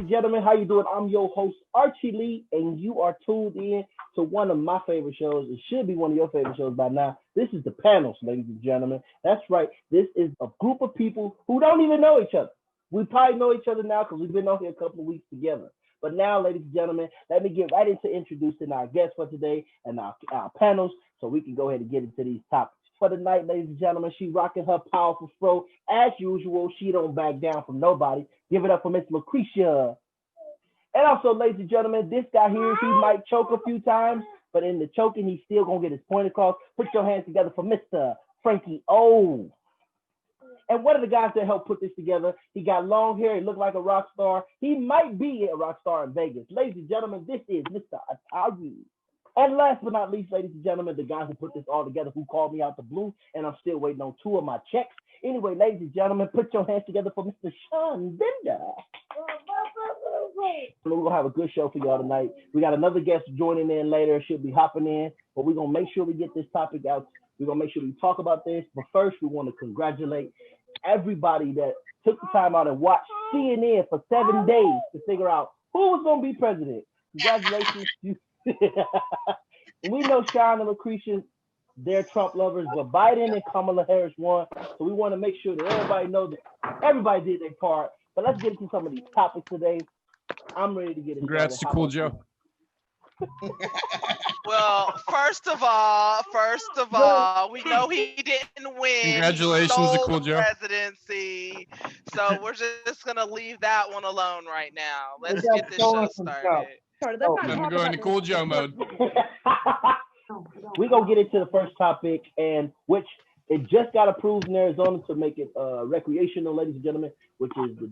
and gentlemen, how you doing? I'm your host, Archie Lee, and you are tuned in to one of my favorite shows. It should be one of your favorite shows by now. This is The Panels, ladies and gentlemen. That's right. This is a group of people who don't even know each other. We probably know each other now because we've been on here a couple of weeks together. But now, ladies and gentlemen, let me get right into introducing our guests for today and our panels so we can go ahead and get into these topics. For the night, ladies and gentlemen, she rocking her powerful fro. As usual, she don't back down from nobody. Give it up for Miss LaKrysia. And also, ladies and gentlemen, this guy here, he might choke a few times, but in the choking, he's still going to get his point across. Put your hands together for Mr. Frankie O. And one of the guys that helped put this together, he got long hair, he looked like a rock star. He might be a rock star in Vegas. Ladies and gentlemen, this is Mr. Atari. And last but not least, ladies and gentlemen, the guy who put this all together, who called me out the blue, and I'm still waiting on 2 of my checks. Anyway, ladies and gentlemen, put your hands together for Mr. Shawn Bender. We're going to have a good show for y'all tonight. We got another guest joining in later. She'll be hopping in, but we're going to make sure we get this topic out. We're going to make sure we talk about this. But first, we want to congratulate everybody that took the time out and watched CNN for 7 days to figure out who was going to be president. Congratulations. We know Shawn and LaKrysia, they're Trump lovers, but Biden and Kamala Harris won. So we want to make sure that everybody knows that everybody did their part. But let's get into some of these topics today. I'm ready to get into it. Congrats to Cool Joe. Well, first of all, we know he didn't win. Congratulations to Cool Joe. Presidency. So we're just gonna leave that one alone right now. Let's get this show started. I'm going to Cool Joe mode. We're going to get into the first topic, and which it just got approved in Arizona to make it recreational, ladies and gentlemen, which is the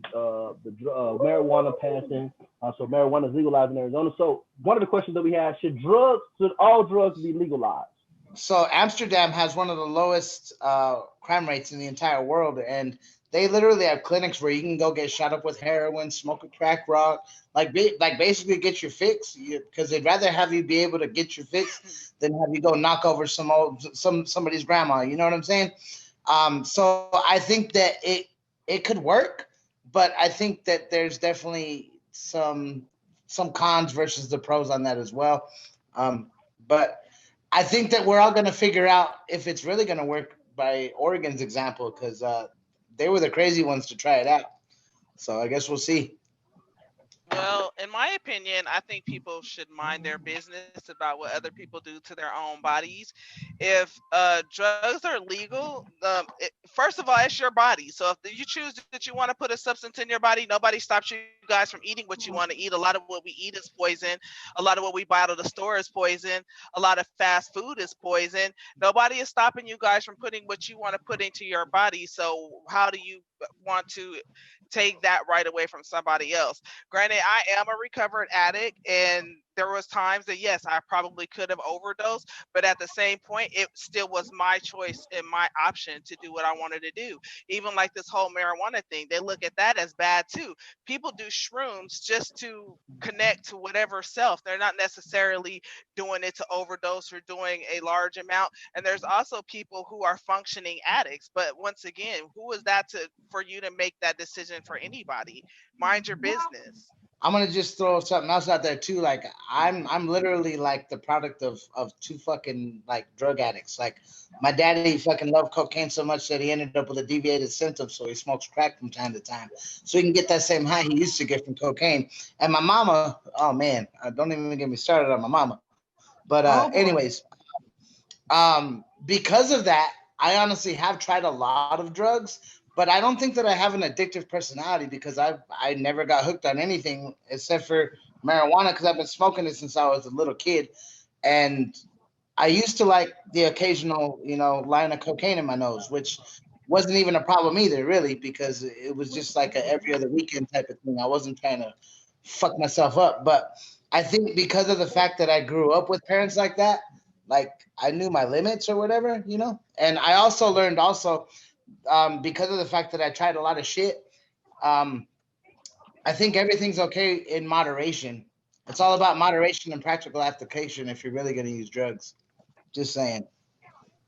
marijuana passing. So marijuana is legalized in Arizona. So one of the questions that we have, should all drugs be legalized? So Amsterdam has one of the lowest crime rates in the entire world, and they literally have clinics where you can go get shot up with heroin, smoke a crack rock, like basically get your fix. Because they'd rather have you be able to get your fix than have you go knock over somebody's grandma. You know what I'm saying? So I think that it could work, but I think that there's definitely some cons versus the pros on that as well. But I think that we're all going to figure out if it's really going to work by Oregon's example, because they were the crazy ones to try it out. So I guess we'll see. Well, in my opinion, I think people should mind their business about what other people do to their own bodies. If drugs are legal, first of all, it's your body. So if you choose that you want to put a substance in your body, nobody stops you guys from eating what you want to eat. A lot of what we eat is poison. A lot of what we buy out of the store is poison. A lot of fast food is poison. Nobody is stopping you guys from putting what you want to put into your body. So how do you want to take that right away from somebody else? Granted, I am a recovered addict, and there was times that yes, I probably could have overdosed, but at the same point, it still was my choice and my option to do what I wanted to do. Even like this whole marijuana thing, they look at that as bad too. People do shrooms just to connect to whatever self. They're not necessarily doing it to overdose or doing a large amount. And there's also people who are functioning addicts. But once again, who is that for you to make that decision for anybody? Mind your business. I'm gonna just throw something else out there too. Like I'm literally like the product of 2 fucking like drug addicts. Like my daddy fucking loved cocaine so much that he ended up with a deviated symptom, so he smokes crack from time to time, so he can get that same high he used to get from cocaine. And my mama, oh man, don't even get me started on my mama. But anyways, because of that, I honestly have tried a lot of drugs. But I don't think that I have an addictive personality because I never got hooked on anything except for marijuana, because I've been smoking it since I was a little kid. And I used to like the occasional, line of cocaine in my nose, which wasn't even a problem either, really, because it was just like a every other weekend type of thing. I wasn't trying to fuck myself up. But I think because of the fact that I grew up with parents like that, like I knew my limits or whatever, And I also learned because of the fact that I tried a lot of shit, I think everything's okay in moderation. It's all about moderation and practical application if you're really going to use drugs. Just saying.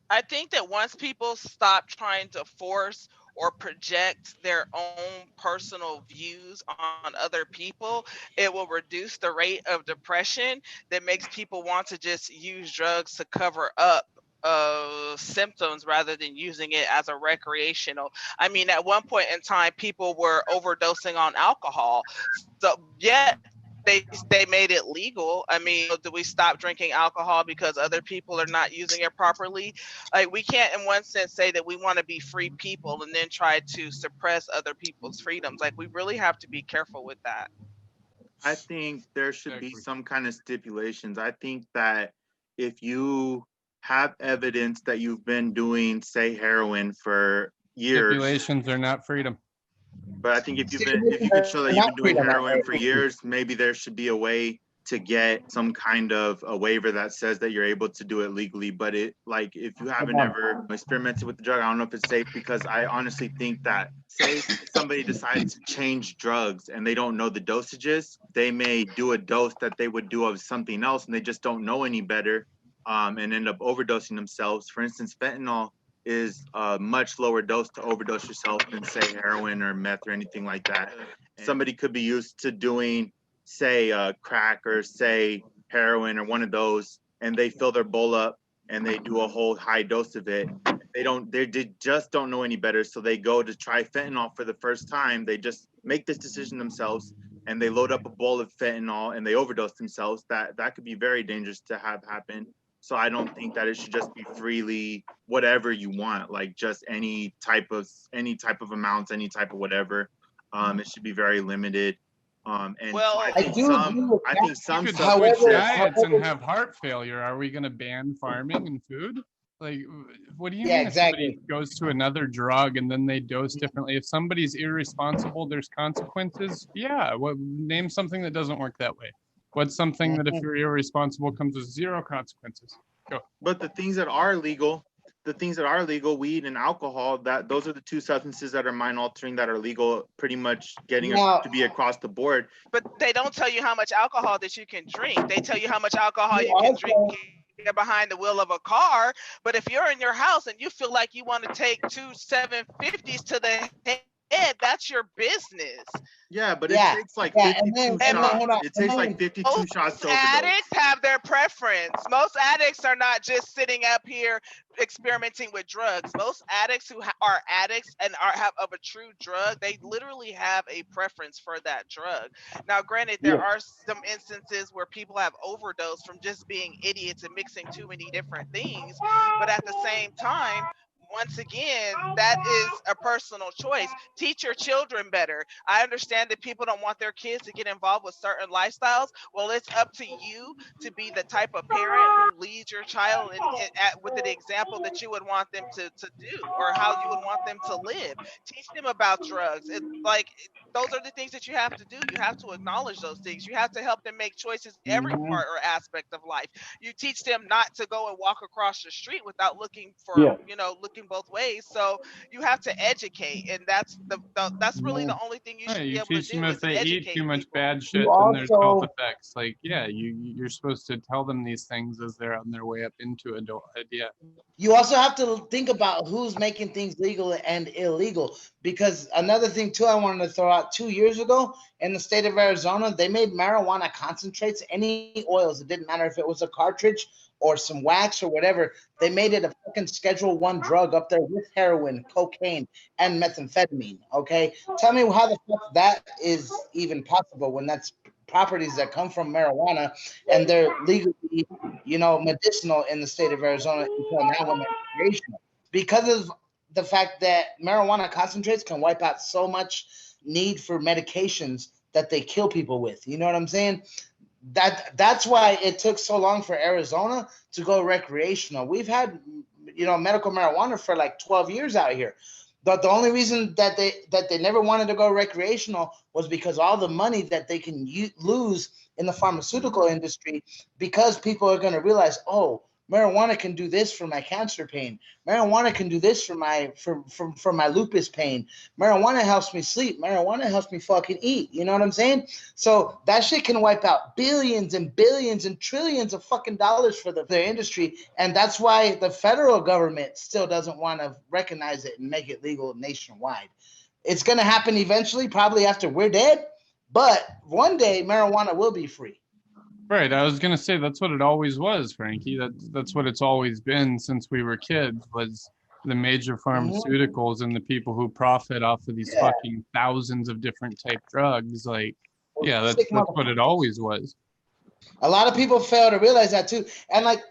I think that once people stop trying to force or project their own personal views on other people, it will reduce the rate of depression that makes people want to just use drugs to cover up symptoms rather than using it as a recreational. I mean, at one point in time, people were overdosing on alcohol. So, yeah, they made it legal. I mean, do we stop drinking alcohol because other people are not using it properly? Like, we can't, in one sense, say that we want to be free people and then try to suppress other people's freedoms. Like, we really have to be careful with that. I think there should be some kind of stipulations. I think that if you have evidence that you've been doing, say, heroin for years, stipulations are not freedom. But I think if you can show that you've been doing heroin for years, maybe there should be a way to get some kind of a waiver that says that you're able to do it legally. But it, like, if you haven't ever experimented with the drug, I don't know if it's safe, because I honestly think that, say somebody decides to change drugs and they don't know the dosages, they may do a dose that they would do of something else and they just don't know any better, and end up overdosing themselves. For instance, fentanyl is a much lower dose to overdose yourself than, say, heroin or meth or anything like that. Somebody could be used to doing, say, crack or, say, heroin or one of those, and they fill their bowl up and they do a whole high dose of it. They just don't know any better, so they go to try fentanyl for the first time. They just make this decision themselves and they load up a bowl of fentanyl and they overdose themselves. That could be very dangerous to have happen. So I don't think that it should just be freely whatever you want, like just any type of amounts, any type of whatever. It should be very limited. And Well, so I think some could substances, switch diets and have heart failure. Are we going to ban farming and food? Like, what do you mean if somebody goes to another drug and then they dose differently? If somebody's irresponsible, there's consequences? Yeah, name something that doesn't work that way. What's something that if you're irresponsible comes with zero consequences? Go. But the things that are legal, weed and alcohol, those are the two substances that are mind altering that are legal, pretty much getting to be across the board. But they don't tell you how much alcohol that you can drink. They tell you how much alcohol you can drink behind the wheel of a car. But if you're in your house and you feel like you want to take 2 750s to the head, that's your business. Yeah, but it takes like 52 shots. It takes like 52 shots to overdose. Addicts have their preference. Most addicts are not just sitting up here experimenting with drugs. Most addicts who are addicts and have of a true drug, they literally have a preference for that drug. Now, granted, there are some instances where people have overdosed from just being idiots and mixing too many different things, but at the same time, once again, that is a personal choice. Teach your children better. I understand that people don't want their kids to get involved with certain lifestyles. Well, it's up to you to be the type of parent who leads your child with an example that you would want them to do, or how you would want them to live. Teach them about drugs. Those are the things that you have to do. You have to acknowledge those things. You have to help them make choices in every part or aspect of life. You teach them not to go and walk across the street without looking for, looking both ways. So you have to educate, and that's really the only thing you should be able to do. You teach them if they eat too much bad shit, then there's health effects. Like, you're supposed to tell them these things as they're on their way up into adulthood. Yeah. You also have to think about who's making things legal and illegal, because another thing too I wanted to throw out, 2 years ago in the state of Arizona, they made marijuana concentrates, any oils. It didn't matter if it was a cartridge or some wax or whatever. They made it a fucking Schedule 1 drug up there with heroin, cocaine, and methamphetamine. Okay, tell me how the fuck that is even possible when that's properties that come from marijuana and they're legally, medicinal in the state of Arizona until now when they're recreational. Because of the fact that marijuana concentrates can wipe out so much need for medications that they kill people with. You know what I'm saying? That's why it took so long for Arizona to go recreational. We've had, medical marijuana for like 12 years out here. But the only reason that they never wanted to go recreational was because all the money that they can lose in the pharmaceutical industry, because people are going to realize, oh, Marijuana can do this for my cancer pain. Marijuana can do this for my lupus pain. Marijuana helps me sleep. Marijuana helps me fucking eat. You know what I'm saying? So that shit can wipe out billions and billions and trillions of fucking dollars for their industry. And that's why the federal government still doesn't want to recognize it and make it legal nationwide. It's going to happen eventually, probably after we're dead. But one day marijuana will be free. Right. I was gonna say that's what it always was, Frankie. That's what it's always been since we were kids, was the major pharmaceuticals and the people who profit off of these fucking thousands of different type drugs. Like, yeah, that's what it always was. A lot of people fail to realize that too. And like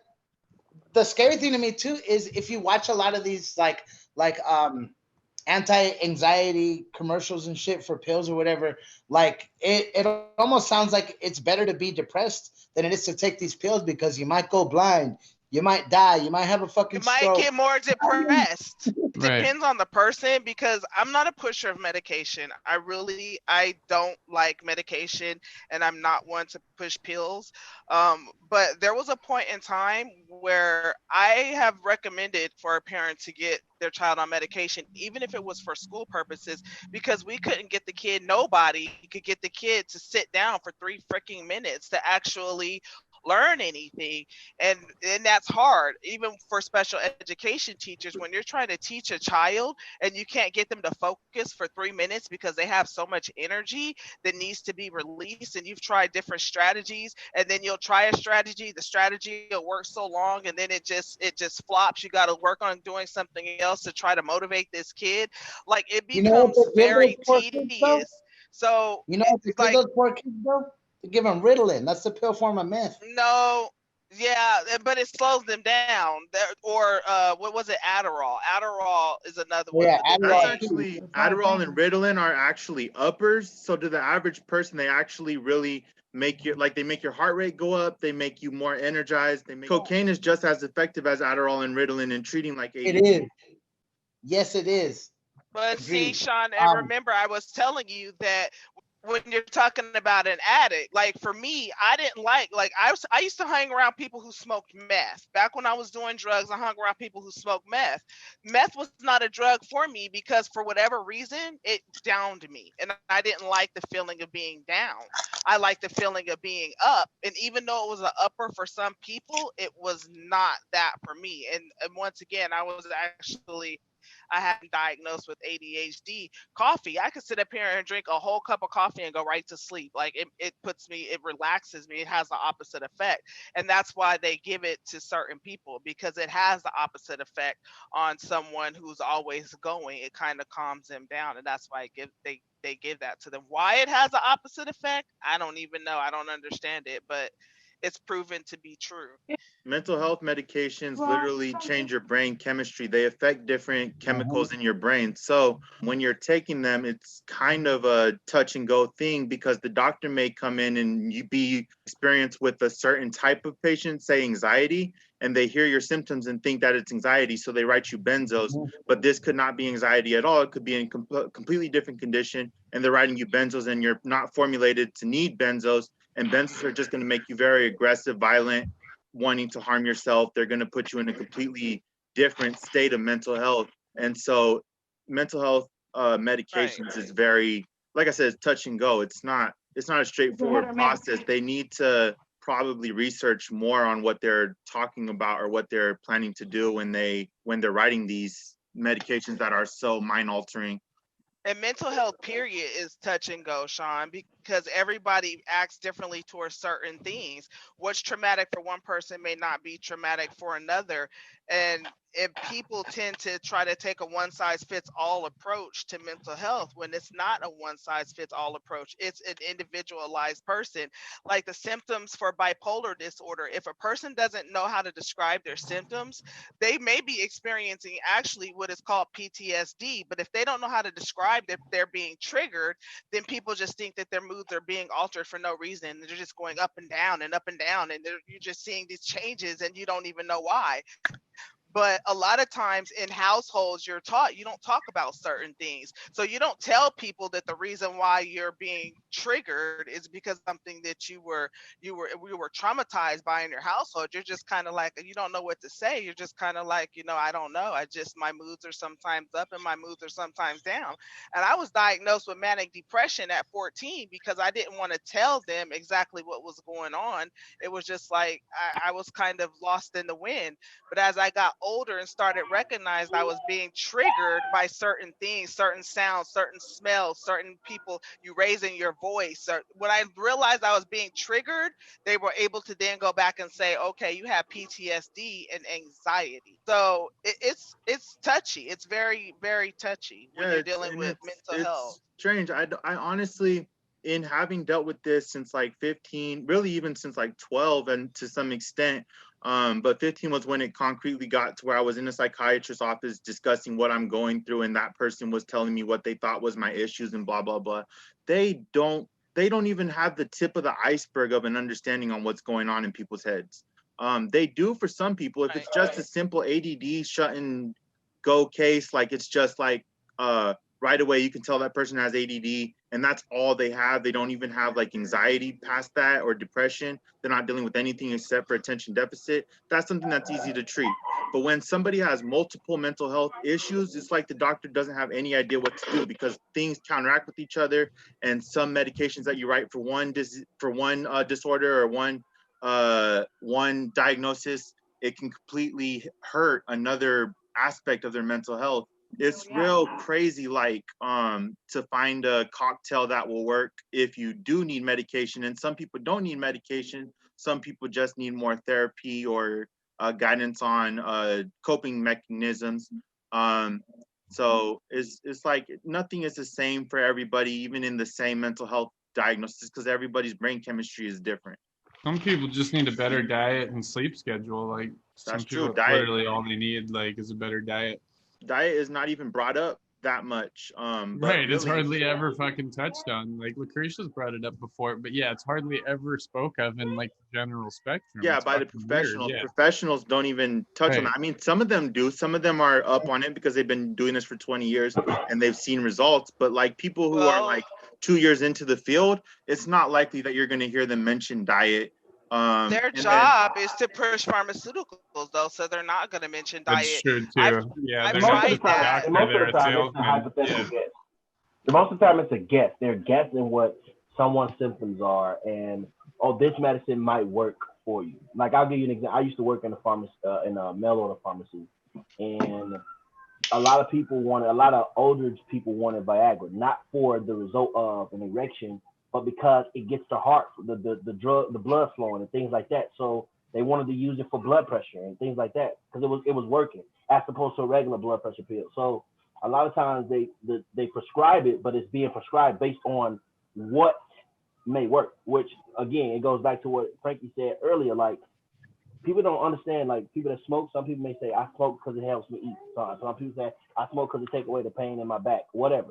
the scary thing to me too is if you watch a lot of these like anti-anxiety commercials and shit for pills or whatever, like it almost sounds like it's better to be depressed than it is to take these pills because you might go blind, you might die, you might have a fucking stroke. You might get more depressed. Depends on the person, because I'm not a pusher of medication. I don't like medication, and I'm not one to push pills. But there was a point in time where I have recommended for a parent to get their child on medication, even if it was for school purposes, because we couldn't get the kid, nobody could get the kid to sit down for 3 freaking minutes to actually learn anything. And that's hard, even for special education teachers. When you're trying to teach a child and you can't get them to focus for 3 minutes because they have so much energy that needs to be released, and you've tried different strategies, and then you'll try a strategy, the strategy will work so long, and then it just flops. You got to work on doing something else to try to motivate this kid. Like, it becomes very tedious. So you know what to give those poor kids though? To give them Ritalin. That's the pill form of meth. No, yeah, but it slows them down. Or what was it? Adderall. Adderall is another one. Yeah, that's actually Adderall and Ritalin are actually uppers. So to the average person, they actually really make your heart rate go up. They make you more energized. Cocaine is just as effective as Adderall and Ritalin in treating like ADD. It is. Yes, it is. But see, Shawn, and remember, I was telling you that when you're talking about an addict, like for me, I didn't like I used to hang around people who smoked meth. Back when I was doing drugs, I hung around people who smoked meth. Meth was not a drug for me because for whatever reason, it downed me. And I didn't like the feeling of being down. I liked the feeling of being up. And even though it was an upper for some people, it was not that for me. And once again, I had been diagnosed with ADHD. Coffee, I could sit up here and drink a whole cup of coffee and go right to sleep. Like it relaxes me. It has the opposite effect. And that's why they give it to certain people, because it has the opposite effect on someone who's always going. It kind of calms them down. And that's why they give that to them. Why it has the opposite effect, I don't even know. I don't understand it, but it's proven to be true. Mental health medications literally change your brain chemistry. They affect different chemicals in your brain. So when you're taking them, it's kind of a touch and go thing, because the doctor may come in and you be experienced with a certain type of patient, say anxiety, and they hear your symptoms and think that it's anxiety. So they write you benzos, but this could not be anxiety at all. It could be in completely different condition, and they're writing you benzos, and you're not formulated to need benzos. And benzos are just going to make you very aggressive, violent, wanting to harm yourself. They're going to put you in a completely different state of mental health. And so mental health medications is very, like I said, it's touch and go. It's not a straightforward process. They need to probably research more on what they're talking about or what they're planning to do when they're writing these medications that are so mind altering. And mental health period is touch and go, Shawn, because everybody acts differently towards certain things. What's traumatic for one person may not be traumatic for another. And if people tend to try to take a one size fits all approach to mental health, when it's not a one size fits all approach, it's an individualized person. Like the symptoms for bipolar disorder, if a person doesn't know how to describe their symptoms, they may be experiencing actually what is called PTSD. But if they don't know how to describe that they're being triggered, then people just think that their moods are being altered for no reason. They're just going up and down and up and down, and you're just seeing these changes and you don't even know why. But a lot of times in households, you're taught you don't talk about certain things. So you don't tell people that the reason why you're being triggered is because something that you were traumatized by in your household. You're just kind of like, you don't know what to say. You're just kind of like, I don't know. My moods are sometimes up and my moods are sometimes down. And I was diagnosed with manic depression at 14 because I didn't want to tell them exactly what was going on. It was just like I was kind of lost in the wind. But as I got older and started recognizing I was being triggered by certain things, certain sounds, certain smells, certain people, you raising your voice. When I realized I was being triggered, they were able to then go back and say, okay, you have PTSD and anxiety. So it's touchy. It's very, very touchy when you're dealing with mental health. It's strange. I honestly, in having dealt with this since like 15, really even since like 12 and to some extent, but 15 was when it concretely got to where I was in a psychiatrist's office discussing what I'm going through, and that person was telling me what they thought was my issues and blah, blah, blah. They don't even have the tip of the iceberg of an understanding on what's going on in people's heads. They do for some people. If it's just a simple ADD shut and go case, like it's just like right away you can tell that person has ADD and that's all they have. They don't even have like anxiety past that or depression. They're not dealing with anything except for attention deficit. That's something that's easy to treat. But when somebody has multiple mental health issues, it's like the doctor doesn't have any idea what to do because things counteract with each other, and some medications that you write for one disorder or one diagnosis, it can completely hurt another aspect of their mental health. It's real crazy, like to find a cocktail that will work if you do need medication. And some people don't need medication. Some people just need more therapy or guidance on coping mechanisms. So it's like nothing is the same for everybody, even in the same mental health diagnosis, because everybody's brain chemistry is different. Some people just need a better diet and sleep schedule. Like that's true. Diet, literally all they need like is a better diet. Diet is not even brought up that much. But really, it's hardly ever fucking touched on. Like LaKrysia's brought it up before, but yeah, it's hardly ever spoke of in like the general spectrum. Yeah, it's by the professionals. Weird, yeah. Professionals don't even touch on that. I mean, some of them do. Some of them are up on it because they've been doing this for 20 years and they've seen results. But like people who are like 2 years into the field, it's not likely that you're going to hear them mention diet. Their job is to push pharmaceuticals, though, so they're not going to mention diet. That's true too. I've tried that. Most of the time, it's a hypothetical guess. Most of the time, it's a guess. They're guessing what someone's symptoms are, and this medicine might work for you. Like I'll give you an example. I used to work in a pharmacy, in a mail order pharmacy, and a lot of older people wanted Viagra, not for the result of an erection, but because it gets the heart, the blood flowing and things like that. So they wanted to use it for blood pressure and things like that because it was working as opposed to a regular blood pressure pill. So a lot of times they prescribe it, but it's being prescribed based on what may work. Which again, it goes back to what Frankie said earlier. Like people don't understand. Like people that smoke, some people may say I smoke because it helps me eat. Some people say I smoke because it takes away the pain in my back. Whatever.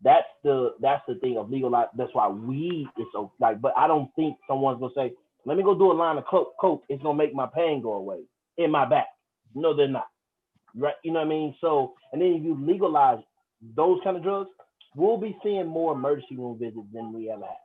That's the thing of legalized. That's why weed is so like. But I don't think someone's gonna say, "Let me go do a line of coke. It's gonna make my pain go away in my back." No, they're not. Right? You know what I mean? So, and then if you legalize those kind of drugs, we'll be seeing more emergency room visits than we ever have.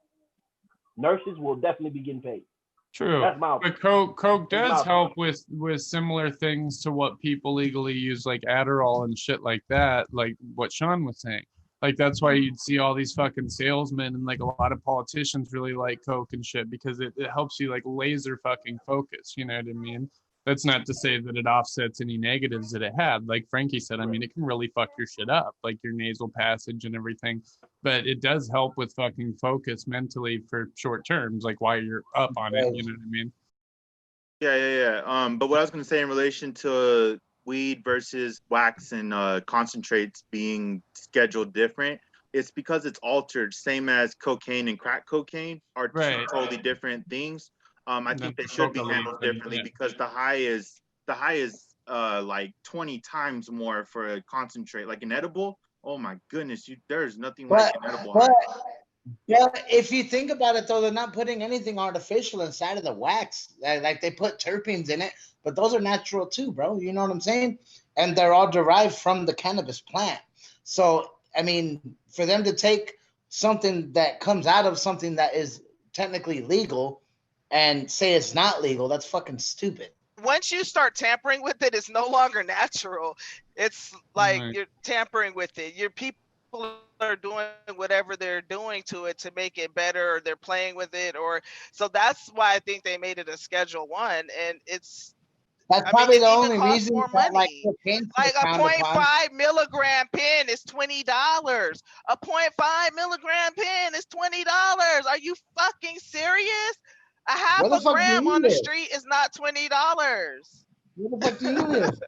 Nurses will definitely be getting paid. True. That's my but coke does help with similar things to what people legally use, like Adderall and shit like that. Like what Shawn was saying. Like that's why you'd see all these fucking salesmen and like a lot of politicians really like coke and shit because it helps you like laser fucking focus. You know what I mean? That's not to say that it offsets any negatives that it had. Like Frankie said, I mean, it can really fuck your shit up, like your nasal passage and everything. But it does help with fucking focus mentally for short terms, like while you're up on it. You know what I mean? Yeah. But what I was going to say in relation to weed versus wax and concentrates being scheduled different, it's because it's altered, same as cocaine and crack cocaine are two totally different things. I think they should be handled differently because the high is like 20 times more for a concentrate, like an edible. Oh my goodness, there's nothing like an edible high. Yeah, if you think about it though, they're not putting anything artificial inside of the wax. Like they put terpenes in it, but those are natural too, bro. You know what I'm saying? And they're all derived from the cannabis plant. So, I mean, for them to take something that comes out of something that is technically legal and say it's not legal. That's fucking stupid. Once you start tampering with it, it's no longer natural. It's like you're tampering with it. Your people are doing whatever they're doing to it to make it better, or they're playing with it, or so that's why I think they made it a Schedule 1, and that's probably the only costs reason more that, money. Like a 0.5 milligram pen is $20. A 0.5 milligram pen is $20. Are you fucking serious? A half a gram on the street is not $20. Where the fuck do you live?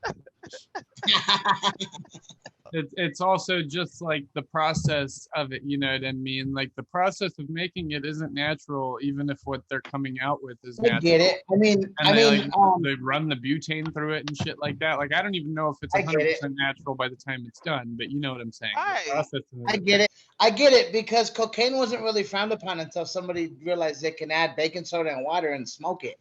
It's also just like the process of it, you know what I mean? Like the process of making it isn't natural, even if what they're coming out with is natural. I get it. They run the butane through it and shit like that. Like I don't even know if it's 100% natural by the time it's done, but you know what I'm saying. Right. I get it because cocaine wasn't really frowned upon until somebody realized they can add baking soda and water and smoke it.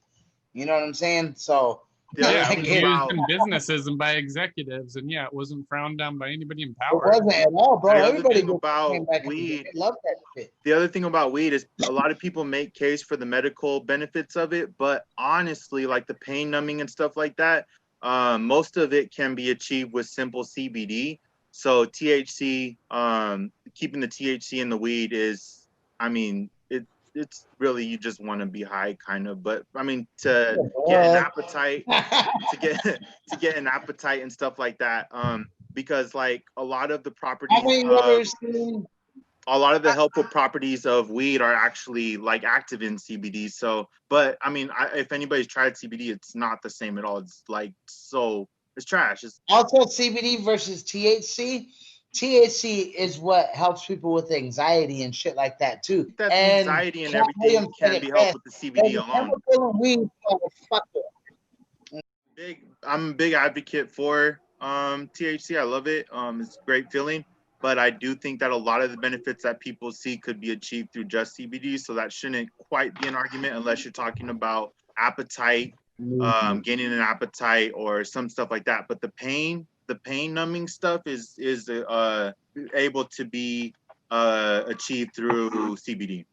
You know what I'm saying? So yeah, it was used in businesses and by executives, and yeah, it wasn't frowned down by anybody in power. It wasn't at all, bro. Everybody about weed. Love that shit. The other thing about weed is a lot of people make case for the medical benefits of it, but honestly, like the pain numbing and stuff like that, most of it can be achieved with simple CBD. So THC, keeping the THC in the weed is, I mean, it's really, you just want to be high kind of, but I mean, to get an appetite, to get an appetite and stuff like that, because like a lot of the properties, a lot of the helpful properties of weed are actually like active in CBD. So, but I mean, if anybody's tried CBD, it's not the same at all. It's like, so it's trash. Also, CBD versus THC. THC is what helps people with anxiety and shit like that too. That anxiety and everything can be helped with the CBD alone. I'm a big advocate for THC. I love it. It's a great feeling, but I do think that a lot of the benefits that people see could be achieved through just CBD. So that shouldn't quite be an argument unless you're talking about appetite, gaining an appetite or some stuff like that. But the pain numbing stuff is able to be achieved through CBD.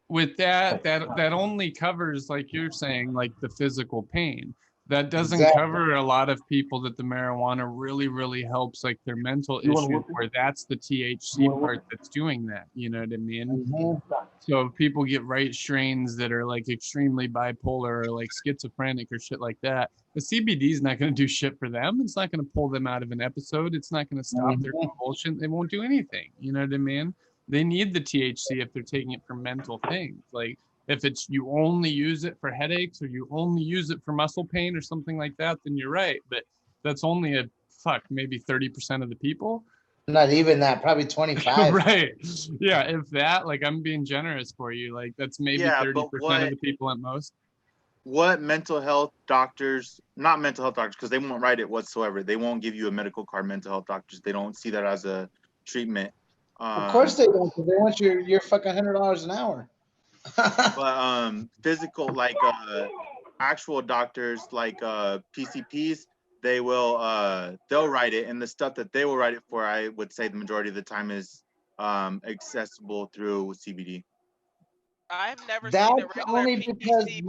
With that only covers, like you're saying, like the physical pain. That doesn't cover a lot of people that the marijuana really, really helps, like their mental issues, where that's the THC part that's doing that. You know what I mean? Mm-hmm. So if people get right strains that are like extremely bipolar or like schizophrenic or shit like that, the CBD is not going to do shit for them. It's not going to pull them out of an episode. It's not going to stop their compulsion. They won't do anything. You know what I mean? They need the THC if they're taking it for mental things. Like if it's you only use it for headaches or you only use it for muscle pain or something like that, then you're right. But that's only maybe 30% of the people. Not even that, probably 25. Right. Yeah, if that, like I'm being generous for you. Like that's maybe 30% of the people at most. What mental health doctors, not mental health doctors, because they won't write it whatsoever. They won't give you a medical card, mental health doctors. They don't see that as a treatment. Of course they don't, because they want your fucking $100 an hour. But physical, like actual doctors, like PCPs, they'll write it, and the stuff that they will write it for, I would say the majority of the time is accessible through CBD. I've never seen a regular PCP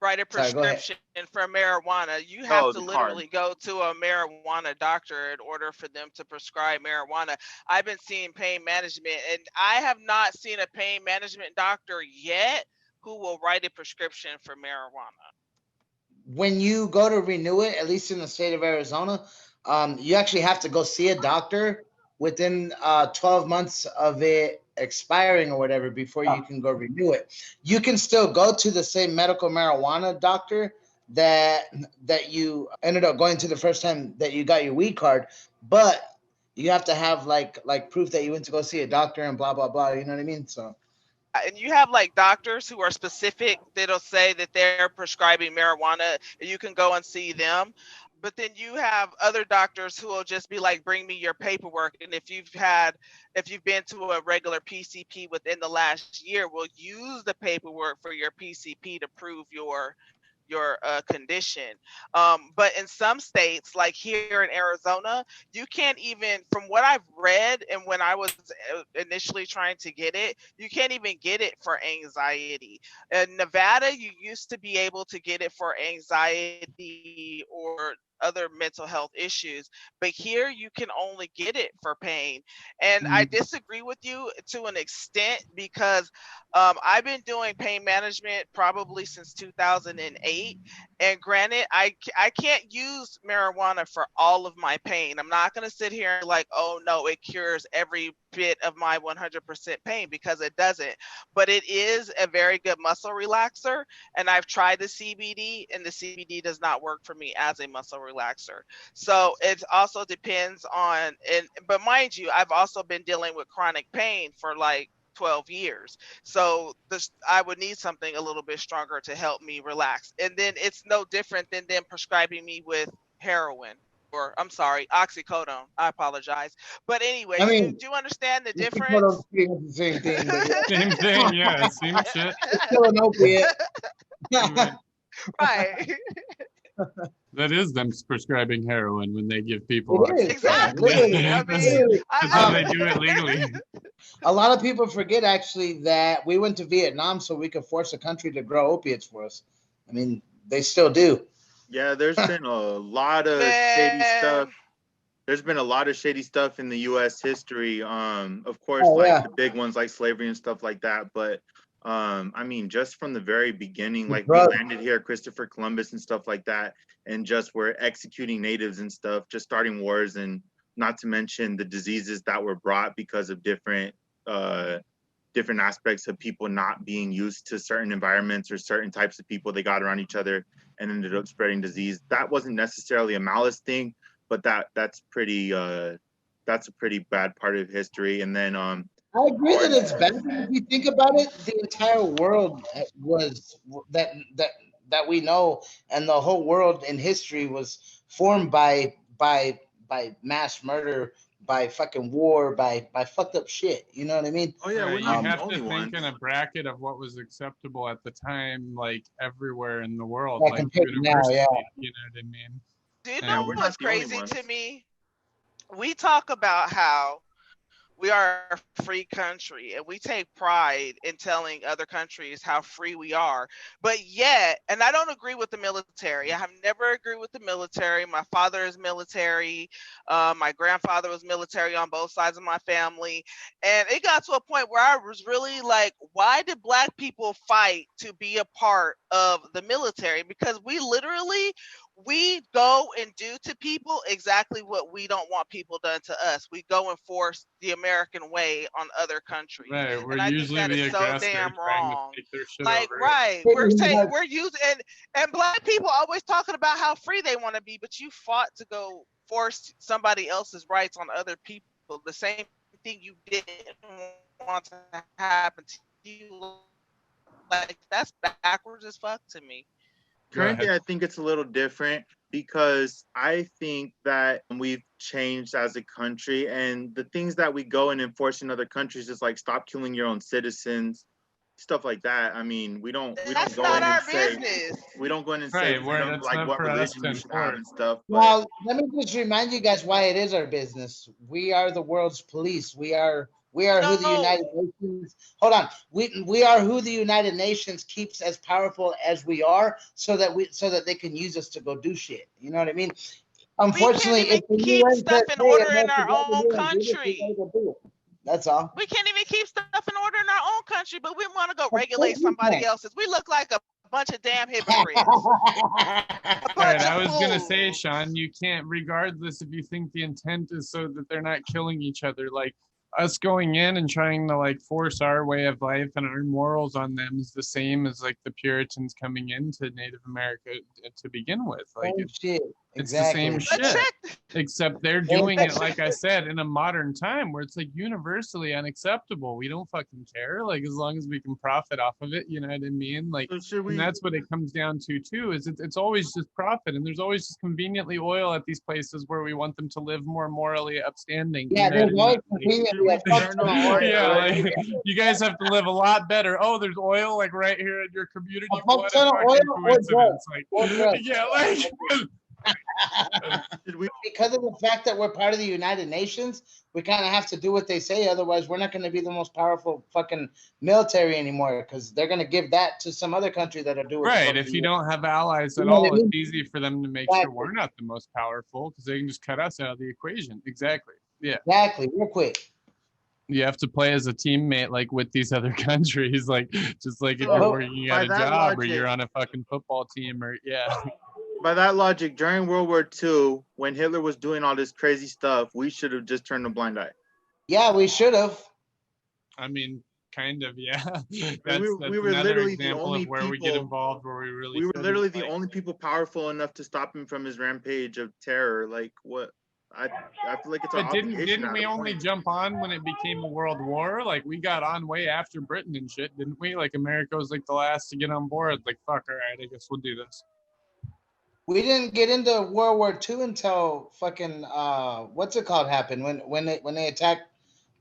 write a prescription for marijuana. You have to literally go to a marijuana doctor in order for them to prescribe marijuana. I've been seeing pain management, and I have not seen a pain management doctor yet who will write a prescription for marijuana. When you go to renew it, at least in the state of Arizona, you actually have to go see a doctor within 12 months of it expiring or whatever before you can go renew it. You can still go to the same medical marijuana doctor that you ended up going to the first time that you got your weed card, but you have to have like proof that you went to go see a doctor and blah blah blah. You know what I mean? So. And you have like doctors who are specific that'll say that they're prescribing marijuana, and you can go and see them. But then you have other doctors who will just be like, bring me your paperwork. And if you've been to a regular PCP within the last year, we'll use the paperwork for your PCP to prove your your condition. But in some states, like here in Arizona, you can't even, from what I've read and when I was initially trying to get it, you can't even get it for anxiety. In Nevada, you used to be able to get it for anxiety or other mental health issues, but here you can only get it for pain. And I disagree with you to an extent because I've been doing pain management probably since 2008, and granted, I can't use marijuana for all of my pain. I'm not going to sit here and like, oh no, it cures every bit of my 100% pain, because it doesn't. But it is a very good muscle relaxer, and I've tried the CBD, and the CBD does not work for me as a muscle relaxer. So it also depends on, but mind you, I've also been dealing with chronic pain for like 12 years. So I would need something a little bit stronger to help me relax. And then it's no different than them prescribing me with heroin, or I'm sorry, oxycodone. I apologize. But anyway, I mean, do you understand the difference? The same thing, but yeah. Same thing, yeah, same shit. It's still an opiate. Right. That is them prescribing heroin when they give people It is, exactly. yeah, literally. That's how they do it legally. A lot of people forget actually that we went to Vietnam so we could force a country to grow opiates for us. I mean, they still do. Yeah, there's been a lot of shady stuff. There's been a lot of shady stuff in the U.S. history. Of course, the big ones like slavery and stuff like that. But I mean, just from the very beginning, like we landed here, Christopher Columbus and stuff like that, and just were executing natives and stuff, just starting wars, and not to mention the diseases that were brought because of different aspects of people not being used to certain environments or certain types of people they got around each other and ended up spreading disease. That wasn't necessarily a malice thing, but that's a pretty bad part of history. And then I agree that it's bad. If you think about it, the entire world was that we know, and the whole world in history was formed by mass murder, by fucking war, by fucked up shit. You know what I mean? Oh yeah, Right, we're you not have the only to think ones. in a bracket of what was acceptable at the time, like everywhere in the world, Yeah, like compared to now, universally. yeah. You know what I mean? Do you And know we're what's not the only crazy ones. to me? We talk about how we are a free country, and we take pride in telling other countries how free we are. But yet, and I don't agree with the military. I have never agreed with the military. My father is military. My grandfather was military on both sides of my family. And it got to a point where I was really like, why did Black people fight to be a part of the military? Because we go and do to people exactly what we don't want people done to us. We go and force the American way on other countries. right, we're And I think usually that the is so aggressor damn trying to wrong. take their shit Like, over. right, we're using, and Black people always talking about how free they want to be, but you fought to go force somebody else's rights on other people. The same thing you didn't want to happen to you. Like, that's backwards as fuck to me. Currently, I think it's a little different because I think that we've changed as a country, and the things that we go and enforce in other countries is like stop killing your own citizens, stuff like that. I mean, we don't go in and say we don't go in and say freedom, like what religion you should have and stuff. Well, let me just remind you guys why it is our business. We are the world's police. We are who the United Nations. Hold on. We are who the United Nations keeps as powerful as we are, so that they can use us to go do shit. You know what I mean? Unfortunately, we can't even keep stuff in order in our own country. That's all. We can't even keep stuff in order in our own country, but we want to go regulate somebody else's. We look like a bunch of damn hypocrites. Right, I was gonna say, Shawn, you can't, regardless if you think the intent is so that they're not killing each other, like us going in and trying to like force our way of life and our morals on them is the same as like the Puritans coming into Native America to begin with. Like It's the same shit. Except they're doing it, like I said, in a modern time where it's like universally unacceptable. We don't fucking care. Like, as long as we can profit off of it, you know what I mean? Like, and that's what it comes down to too. Is it's always just profit, and there's always just conveniently oil at these places where we want them to live more morally upstanding. Yeah, there's always conveniently yeah, like, you guys have to live a lot better. Oh, there's oil like right here in your community. What a fucking coincidence! Like, yeah, like. Because of the fact that we're part of the United Nations, we kind of have to do what they say. Otherwise, we're not going to be the most powerful fucking military anymore, because they're going to give that to some other country that'll do it. Right. If you don't have allies at all, it's easy for them to make sure we're not the most powerful, because they can just cut us out of the equation. Exactly. Yeah. Exactly. Real quick. You have to play as a teammate, like with these other countries, like just like if you're working at a job or you're on a fucking football team, or By that logic, during World War II, when Hitler was doing all this crazy stuff, we should have just turned a blind eye. Yeah, we should have. I mean, kind of, yeah. That's we were literally the only where people, we get involved, where we really. We were literally the only people powerful enough to stop him from his rampage of terror. Like what? I feel like it's. But didn't we only jump on when it became a world war? Like, we got on way after Britain and shit, didn't we? Like, America was like the last to get on board. Like, fuck, all right, I guess we'll do this. We didn't get into World War II until fucking what's it called happened when they attacked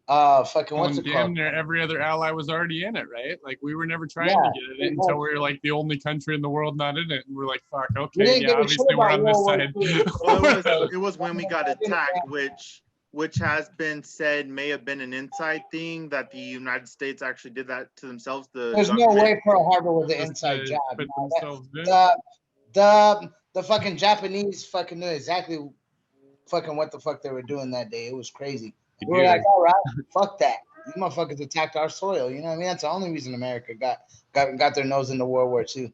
fucking what's it called? Near every other ally was already in it, right? Like, we were never trying to get in it until we were like the only country in the world not in it, and we're like, fuck, okay, yeah, obviously we're on this side. Well, it was when we got attacked, which has been said may have been an inside thing, that the United States actually did that to themselves. There's no way Pearl Harbor was an inside job. The fucking Japanese fucking knew exactly fucking what the fuck they were doing that day. It was crazy. We were like, all right, fuck that. These motherfuckers attacked our soil. You know what I mean? That's the only reason America got their nose into World War II.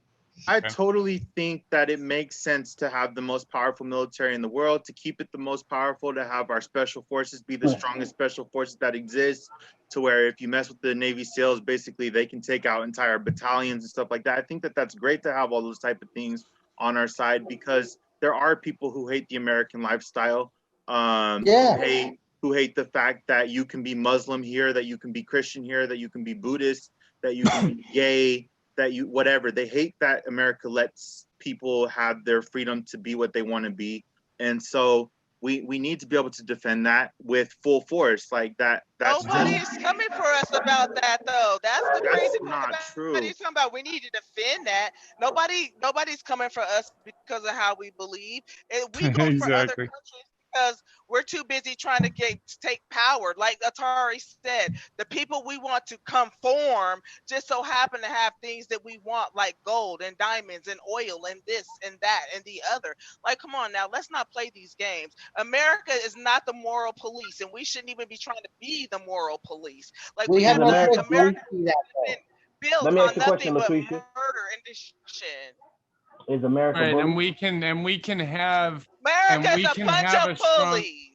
I totally think that it makes sense to have the most powerful military in the world, to keep it the most powerful, to have our special forces be the strongest special forces that exist, to where if you mess with the Navy SEALs, basically they can take out entire battalions and stuff like that. I think that that's great to have all those type of things on our side, because there are people who hate the American lifestyle, who hate the fact that you can be Muslim here, that you can be Christian here, that you can be Buddhist, that you can be gay, that you whatever. They hate that America lets people have their freedom to be what they want to be, and so we need to be able to defend that with full force. Like that. Nobody's coming for us about that, though. That's the crazy thing. Not true. Nobody's talking about we need to defend that. Nobody's coming for us because of how we believe. We go for other countries because we're too busy trying to take power. Like Atari said, the people we want to conform just so happen to have things that we want, like gold and diamonds and oil and this and that and the other. Like, come on now, let's not play these games. America is not the moral police, and we shouldn't even be trying to be the moral police. Like, we have America has been built on nothing but murder and destruction. Is America right, and we can have America's a bunch of bullies.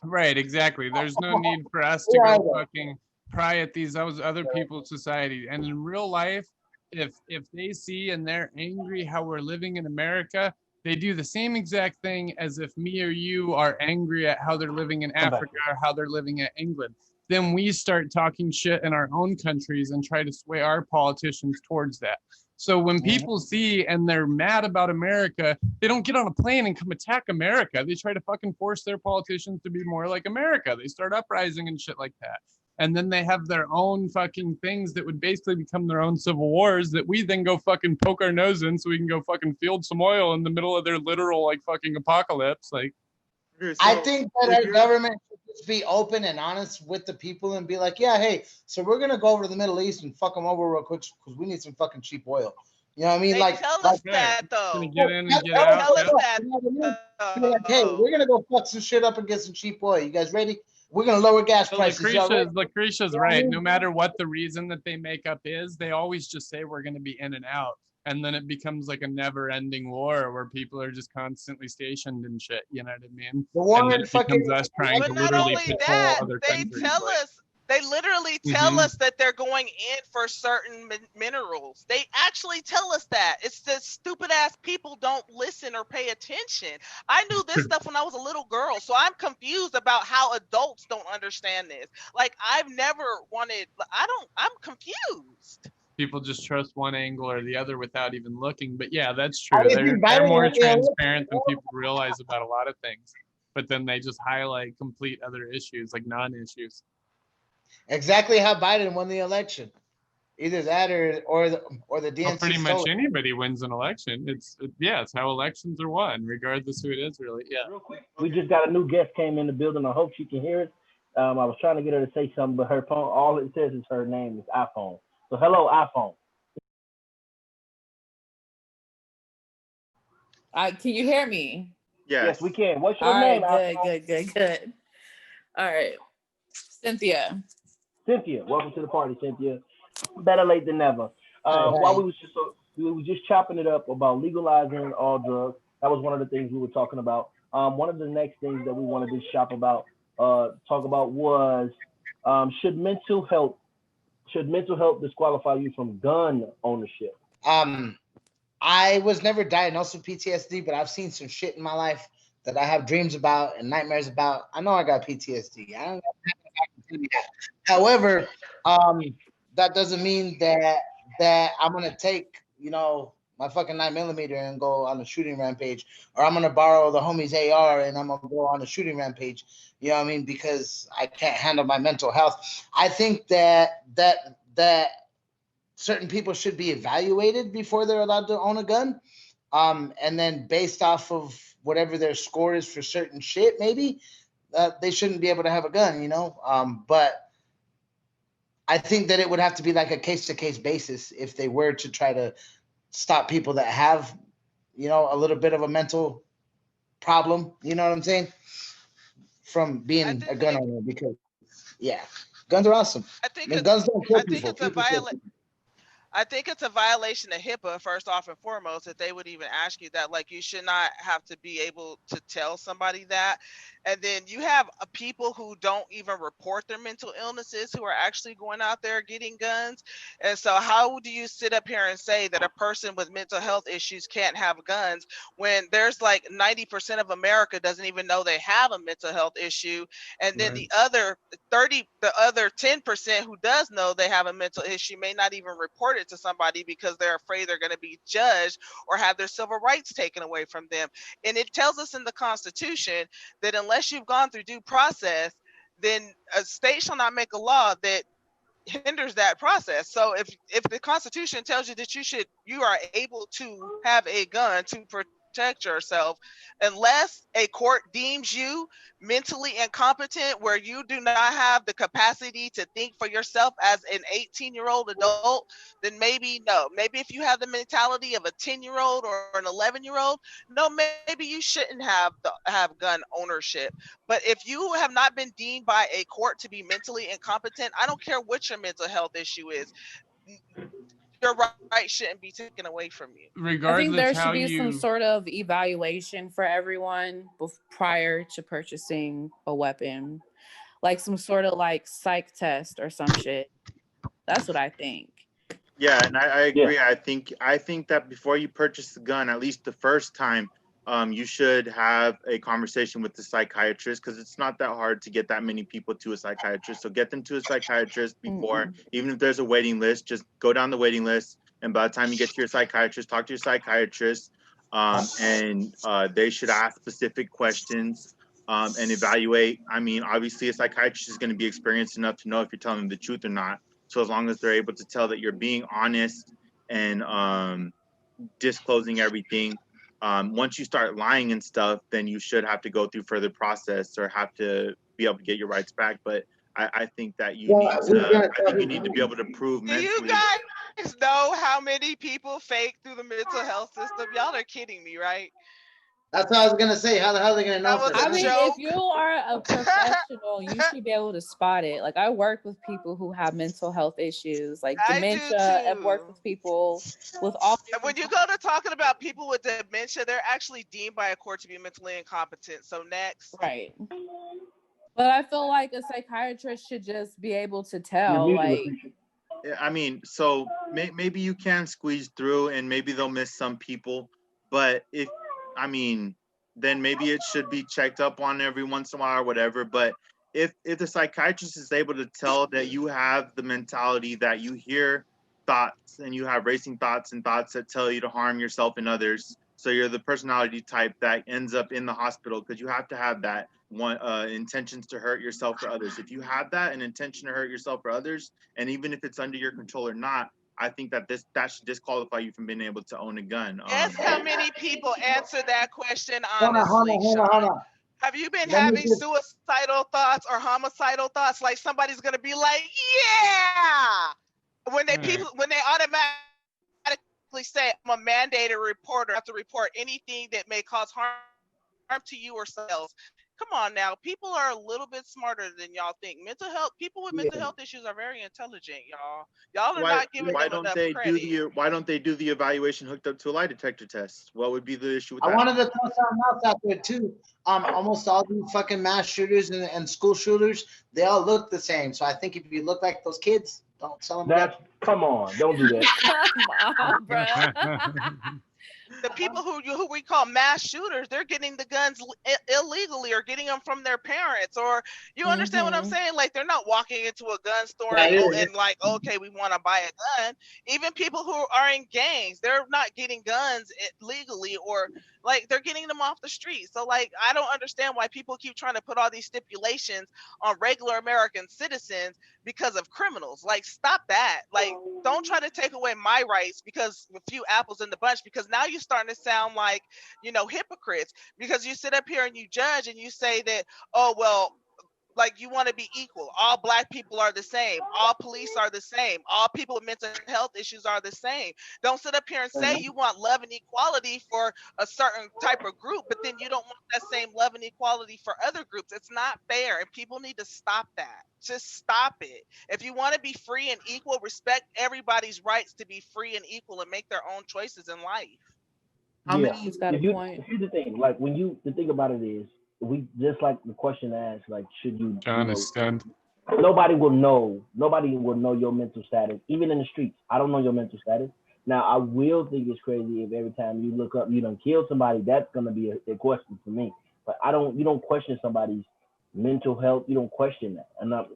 Right, exactly. There's no need for us to go fucking pry at those other people's society. And in real life, if they see and they're angry how we're living in America, they do the same exact thing as if me or you are angry at how they're living in Africa or how they're living in England. Then we start talking shit in our own countries and try to sway our politicians towards that. So when people see and they're mad about America, they don't get on a plane and come attack America. They try to fucking force their politicians to be more like America. They start uprising and shit like that. And then they have their own fucking things that would basically become their own civil wars that we then go fucking poke our nose in so we can go fucking field some oil in the middle of their literal like fucking apocalypse. Like, I think that our government should just be open and honest with the people and be like, yeah, hey, so we're going to go over to the Middle East and fuck them over real quick because we need some fucking cheap oil. You know what I mean? They tell us that, though. Get in and get out. Tell us that. Like, hey, we're going to go fuck some shit up and get some cheap oil. You guys ready? We're going to lower gas prices. LaKrysia's right. No matter what the reason that they make up is, they always just say we're going to be in and out. And then it becomes like a never-ending war where people are just constantly stationed and shit. You know what I mean? The war and then it becomes us trying to literally patrol other countries. They tell us They literally tell us that they're going in for certain minerals. They actually tell us that. It's the stupid ass people don't listen or pay attention. I knew this stuff when I was a little girl, so I'm confused about how adults don't understand this. Like, I've never wanted, I'm confused. People just trust one angle or the other without even looking. But yeah, that's I true. think They're Biden more won the transparent than people realize about a lot of things. But then they just highlight complete other issues, like non-issues. Exactly how Biden won the election. Either that or the DNC. Well, pretty much anybody wins an election. It's how elections are won, regardless who it is, really. Yeah. Real quick, we just got a new guest came in the building. I hope she can hear us. I was trying to get her to say something, but her phone, all it says is her name is iPhone. So hello, iPhone. Can you hear me? Yes, we can. What's your all name? Right, good. All right, Cynthia. Cynthia, welcome to the party, Cynthia. Better late than never. While we were just chopping it up about legalizing all drugs. That was one of the things we were talking about. One of the next things that we wanted to talk about was should mental health disqualify you from gun ownership? I was never diagnosed with PTSD, but I've seen some shit in my life that I have dreams about and nightmares about. I know I got PTSD. I don't know. However, that doesn't mean that I'm gonna take, my fucking 9mm and go on a shooting rampage, or I'm gonna borrow the homie's AR and I'm gonna go on a shooting rampage. You know what I mean? Because I can't handle my mental health. I think that certain people should be evaluated before they're allowed to own a gun. And then based off of whatever their score is for certain shit, maybe they shouldn't be able to have a gun, but I think that it would have to be like a case-to-case basis if they were to try to stop people that have, a little bit of a mental problem, you know what I'm saying, from being a gun owner, because, guns are awesome. Guns don't kill people. I think it's a violation of Hippa, first off and foremost, that they would even ask you that. Like, you should not have to be able to tell somebody that. And then you have people who don't even report their mental illnesses who are actually going out there getting guns. And so how do you sit up here and say that a person with mental health issues can't have guns when there's like 90% of America doesn't even know they have a mental health issue? And then the other 10% who does know they have a mental issue may not even report it to somebody because they're afraid they're going to be judged or have their civil rights taken away from them. And it tells us in the Constitution that unless you've gone through due process, then a state shall not make a law that hinders that process. So if the Constitution tells you that you are able to have a gun to protect yourself, unless a court deems you mentally incompetent where you do not have the capacity to think for yourself as an 18-year-old adult, then maybe if you have the mentality of a 10-year-old or an 11-year-old, maybe you shouldn't have gun ownership. But if you have not been deemed by a court to be mentally incompetent, I don't care what your mental health issue is, your right shouldn't be taken away from you. I think there should be some sort of evaluation for everyone prior to purchasing a weapon, like some sort of like psych test or some shit. That's what I think. Yeah, and I agree. Yeah. I think that before you purchase the gun, at least the first time, you should have a conversation with the psychiatrist, because it's not that hard to get that many people to a psychiatrist. So get them to a psychiatrist before, even if there's a waiting list, just go down the waiting list. And by the time you get to your psychiatrist, talk to your psychiatrist, and they should ask specific questions and evaluate. I mean, obviously a psychiatrist is going to be experienced enough to know if you're telling them the truth or not. So as long as they're able to tell that you're being honest and disclosing everything, once you start lying and stuff, then you should have to go through further process or have to be able to get your rights back. But I think that you need to be able to prove mentally. Do you guys know how many people fake through the mental health system? Y'all are kidding me, right? That's what I was gonna say. How the hell are they gonna know? I mean, if you are a professional, you should be able to spot it. Like, I work with people who have mental health issues, like dementia. I've worked with people with all. When you go to talking about people with dementia, they're actually deemed by a court to be mentally incompetent. So next, right? But I feel like a psychiatrist should just be able to tell, like. I mean, so maybe you can squeeze through, and maybe they'll miss some people. But then maybe it should be checked up on every once in a while or whatever. But if the psychiatrist is able to tell that you have the mentality that you hear thoughts and you have racing thoughts and thoughts that tell you to harm yourself and others, so you're the personality type that ends up in the hospital, because you have to have that one intentions to hurt yourself or others. If you have that, an intention to hurt yourself or others, and even if it's under your control or not, I think that should disqualify you from being able to own a gun. Guess how many people answer that question honestly, Shawn? Have you been having suicidal thoughts or homicidal thoughts? Like somebody's gonna be like, yeah, when they automatically say, I'm a mandated reporter, I have to report anything that may cause harm to you or cells. Come on now, people are a little bit smarter than y'all think. People with mental health issues are very intelligent, y'all. Y'all are not giving them enough credit. Why don't they do the evaluation hooked up to a lie detector test? What would be the issue with that? I wanted to throw something else out there too. Almost all these fucking mass shooters and school shooters, they all look the same. So I think if you look like those kids, don't tell them. Come on, don't do that. Come on, bro. The people who we call mass shooters, they're getting the guns illegally or getting them from their parents, or you understand what I'm saying? Like they're not walking into a gun store and like, okay, we want to buy a gun. Even people who are in gangs, they're not getting guns legally, or like they're getting them off the street. So like, I don't understand why people keep trying to put all these stipulations on regular American citizens because of criminals. Like, stop that. Like, don't try to take away my rights because a few apples in the bunch, because now you're starting to sound like, hypocrites, because you sit up here and you judge and you say that, oh, well, like you want to be equal. All Black people are the same. All police are the same. All people with mental health issues are the same. Don't sit up here and say you want love and equality for a certain type of group, but then you don't want that same love and equality for other groups. It's not fair, and people need to stop that. Just stop it. If you want to be free and equal, respect everybody's rights to be free and equal and make their own choices in life. He's got a point. Here's the thing. Like the thing about it is, we just like the question asked, like, should you understand? Nobody will know your mental status, even in the streets. I don't know your mental status. Now, I will think it's crazy if every time you look up you done killed somebody. That's gonna be a question for me. But you don't question somebody's mental health. You don't question that,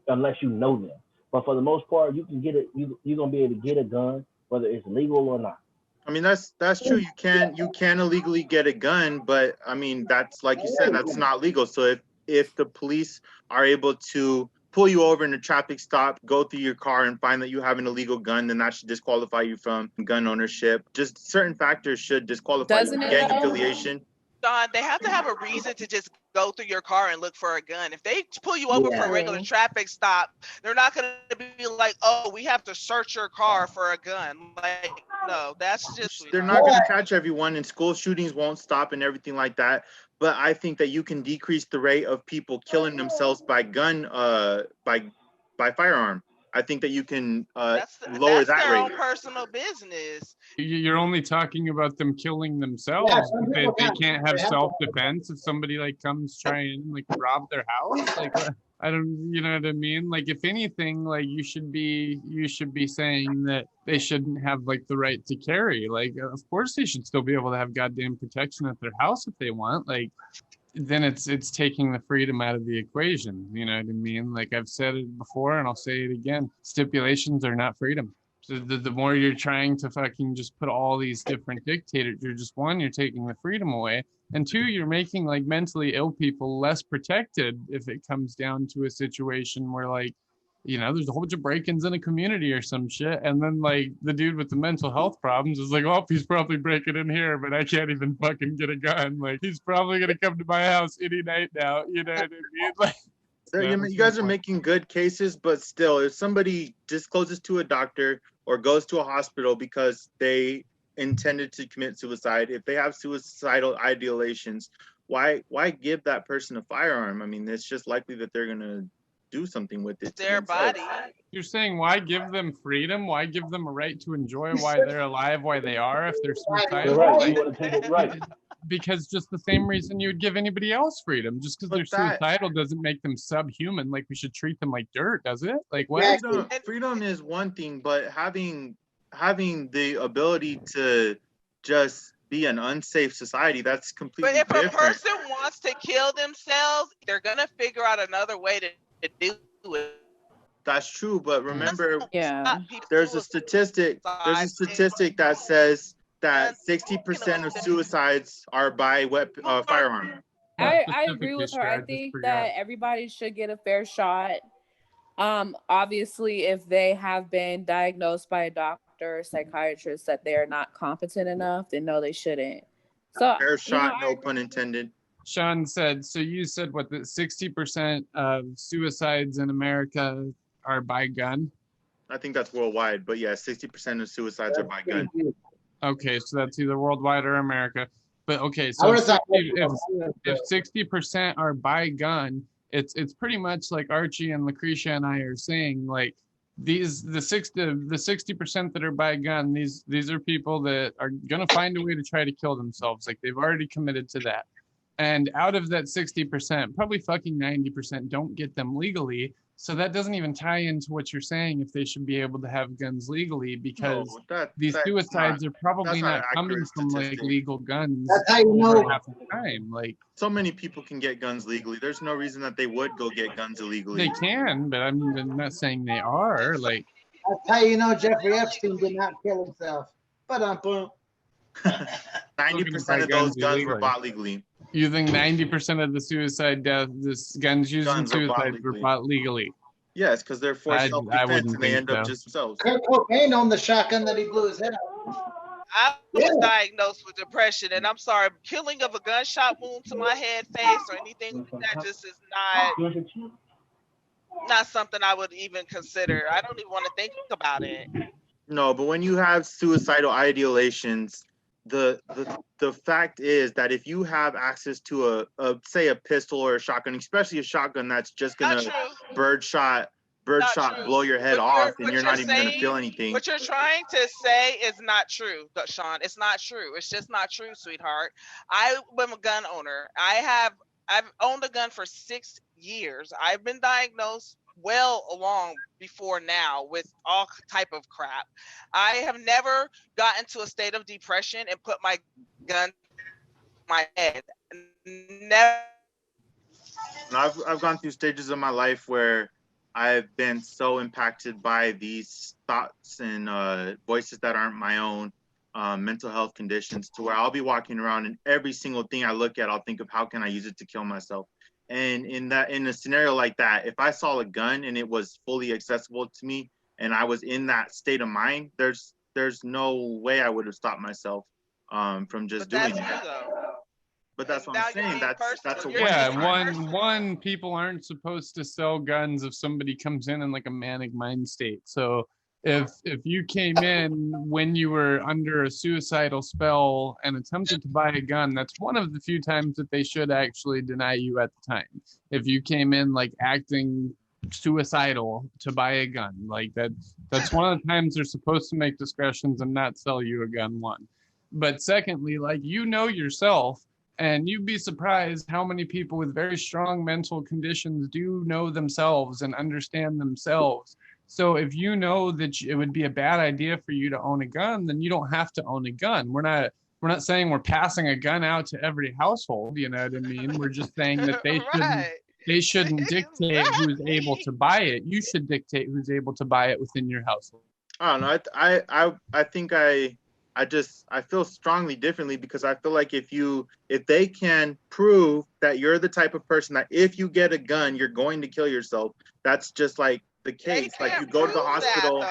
unless you know them. But for the most part, you can get it. You're gonna be able to get a gun, whether it's legal or not. I mean, that's true. You can illegally get a gun, but I mean, that's, like you said, that's not legal. So if the police are able to pull you over in a traffic stop, go through your car and find that you have an illegal gun, then that should disqualify you from gun ownership. Just certain factors should disqualify you. Gang affiliation. Don, they have to have a reason to just go through your car and look for a gun. If they pull you over for a regular traffic stop, they're not going to be like, oh, we have to search your car for a gun. Like, no, that's just... They're not going to catch everyone, and school shootings won't stop and everything like that. But I think that you can decrease the rate of people killing themselves by firearm. I think that you can lower that rate. That's their own personal business. You're only talking about them killing themselves. They can't have self-defense if somebody like comes trying like rob their house. Like, I don't, you know what I mean? Like, if anything, like you should be saying that they shouldn't have like the right to carry. Like, of course they should still be able to have goddamn protection at their house if they want. Like, then it's taking the freedom out of the equation. You know what I mean? Like, I've said it before and I'll say it again. Stipulations are not freedom. So the more you're trying to fucking just put all these different dictators, you're taking the freedom away. And two, you're making like mentally ill people less protected if it comes down to a situation where, like, you know, there's a whole bunch of break-ins in a community or some shit. And then like the dude with the mental health problems is like, oh, he's probably breaking in here, but I can't even fucking get a gun. Like, he's probably going to come to my house any night now. You know what I mean? Like, you guys are making good cases, but still, if somebody discloses to a doctor or goes to a hospital because they intended to commit suicide, if they have suicidal ideations, why give that person a firearm? I mean, it's just likely that they're going to do something with it. Their body. You're saying why give them freedom? Why give them a right to enjoy why they're alive, why they are, if they're suicidal? Right. You want to take it right. because just the same reason you would give anybody else freedom. Just because they're suicidal doesn't make them subhuman. Like we should treat them like dirt, does it? Like what? Freedom is one thing, but having the ability to just be an unsafe society, that's completely different. But if a person wants to kill themselves, they're gonna figure out another way to do it. That's true, but remember, there's a statistic that says that 60% of suicides are by firearm. I agree with her. I think that everybody should get a fair shot. Obviously, if they have been diagnosed by a doctor or psychiatrist that they are not competent enough, then no, they shouldn't. So fair shot, no pun intended. Shawn said, so you said what, that 60% of suicides in America are by gun? I think that's worldwide, but yeah, 60% of suicides are by gun. Okay, so that's either worldwide or America. But okay, so if 60% are by gun, it's pretty much like Archie and LaKrysia and I are saying, like the 60% that are by gun, these are people that are gonna find a way to try to kill themselves. Like they've already committed to that. And out of that 60%, probably fucking 90% don't get them legally. So that doesn't even tie into what you're saying if they should be able to have guns legally, because these suicides are probably not coming from like legal guns. That's how you know. Half the time. Like so many people can get guns legally. There's no reason that they would go get guns illegally. They can, but I'm not saying they are. Like that's how you know Jeffrey Epstein did not kill himself. But 90% of those guns were bought legally. You think 90% of the suicide deaths, guns used in suicide were bought legally? Yes, because they're for self-defense and they end up just themselves. Kurt Cobain owned the shotgun that he blew his head out. I was diagnosed with depression, and I'm sorry, killing of a gunshot wound to my head, face, or anything like that just is not something I would even consider. I don't even want to think about it. No, but when you have suicidal ideations, the fact is that if you have access to a say a pistol or a shotgun, especially a shotgun that's just gonna birdshot blow your head off, and you're not even gonna feel anything. What you're trying to say is not true, Shawn. It's not true. It's just not true, sweetheart. I'm a gun owner. I've owned a gun for 6 years. I've been diagnosed well along before now with all type of crap. I have never gotten to a state of depression and put my gun in my head. Never. I've gone through stages of my life where I've been so impacted by these thoughts and voices that aren't my own, mental health conditions, to where I'll be walking around and every single thing I look at, I'll think of how can I use it to kill myself. And in a scenario like that, if I saw a gun and it was fully accessible to me and I was in that state of mind, there's no way I would have stopped myself from just doing that. But that's what I'm saying. That's a one people aren't supposed to sell guns if somebody comes in like a manic mind state. So if you came in when you were under a suicidal spell and attempted to buy a gun, that's one of the few times that they should actually deny you at the time. If you came in like acting suicidal to buy a gun, like that's one of the times they're supposed to make discretions and not sell you a gun, one. But secondly, like, you know yourself, and you'd be surprised how many people with very strong mental conditions do know themselves and understand themselves. So if you know that it would be a bad idea for you to own a gun, then you don't have to own a gun. We're not saying we're passing a gun out to every household, you know what I mean? We're just saying that they shouldn't dictate who's able to buy it. You should dictate who's able to buy it within your household. I don't know. I think I feel strongly differently, because I feel like if they can prove that you're the type of person that if you get a gun, you're going to kill yourself, that's just like the case. Like, you go to the hospital,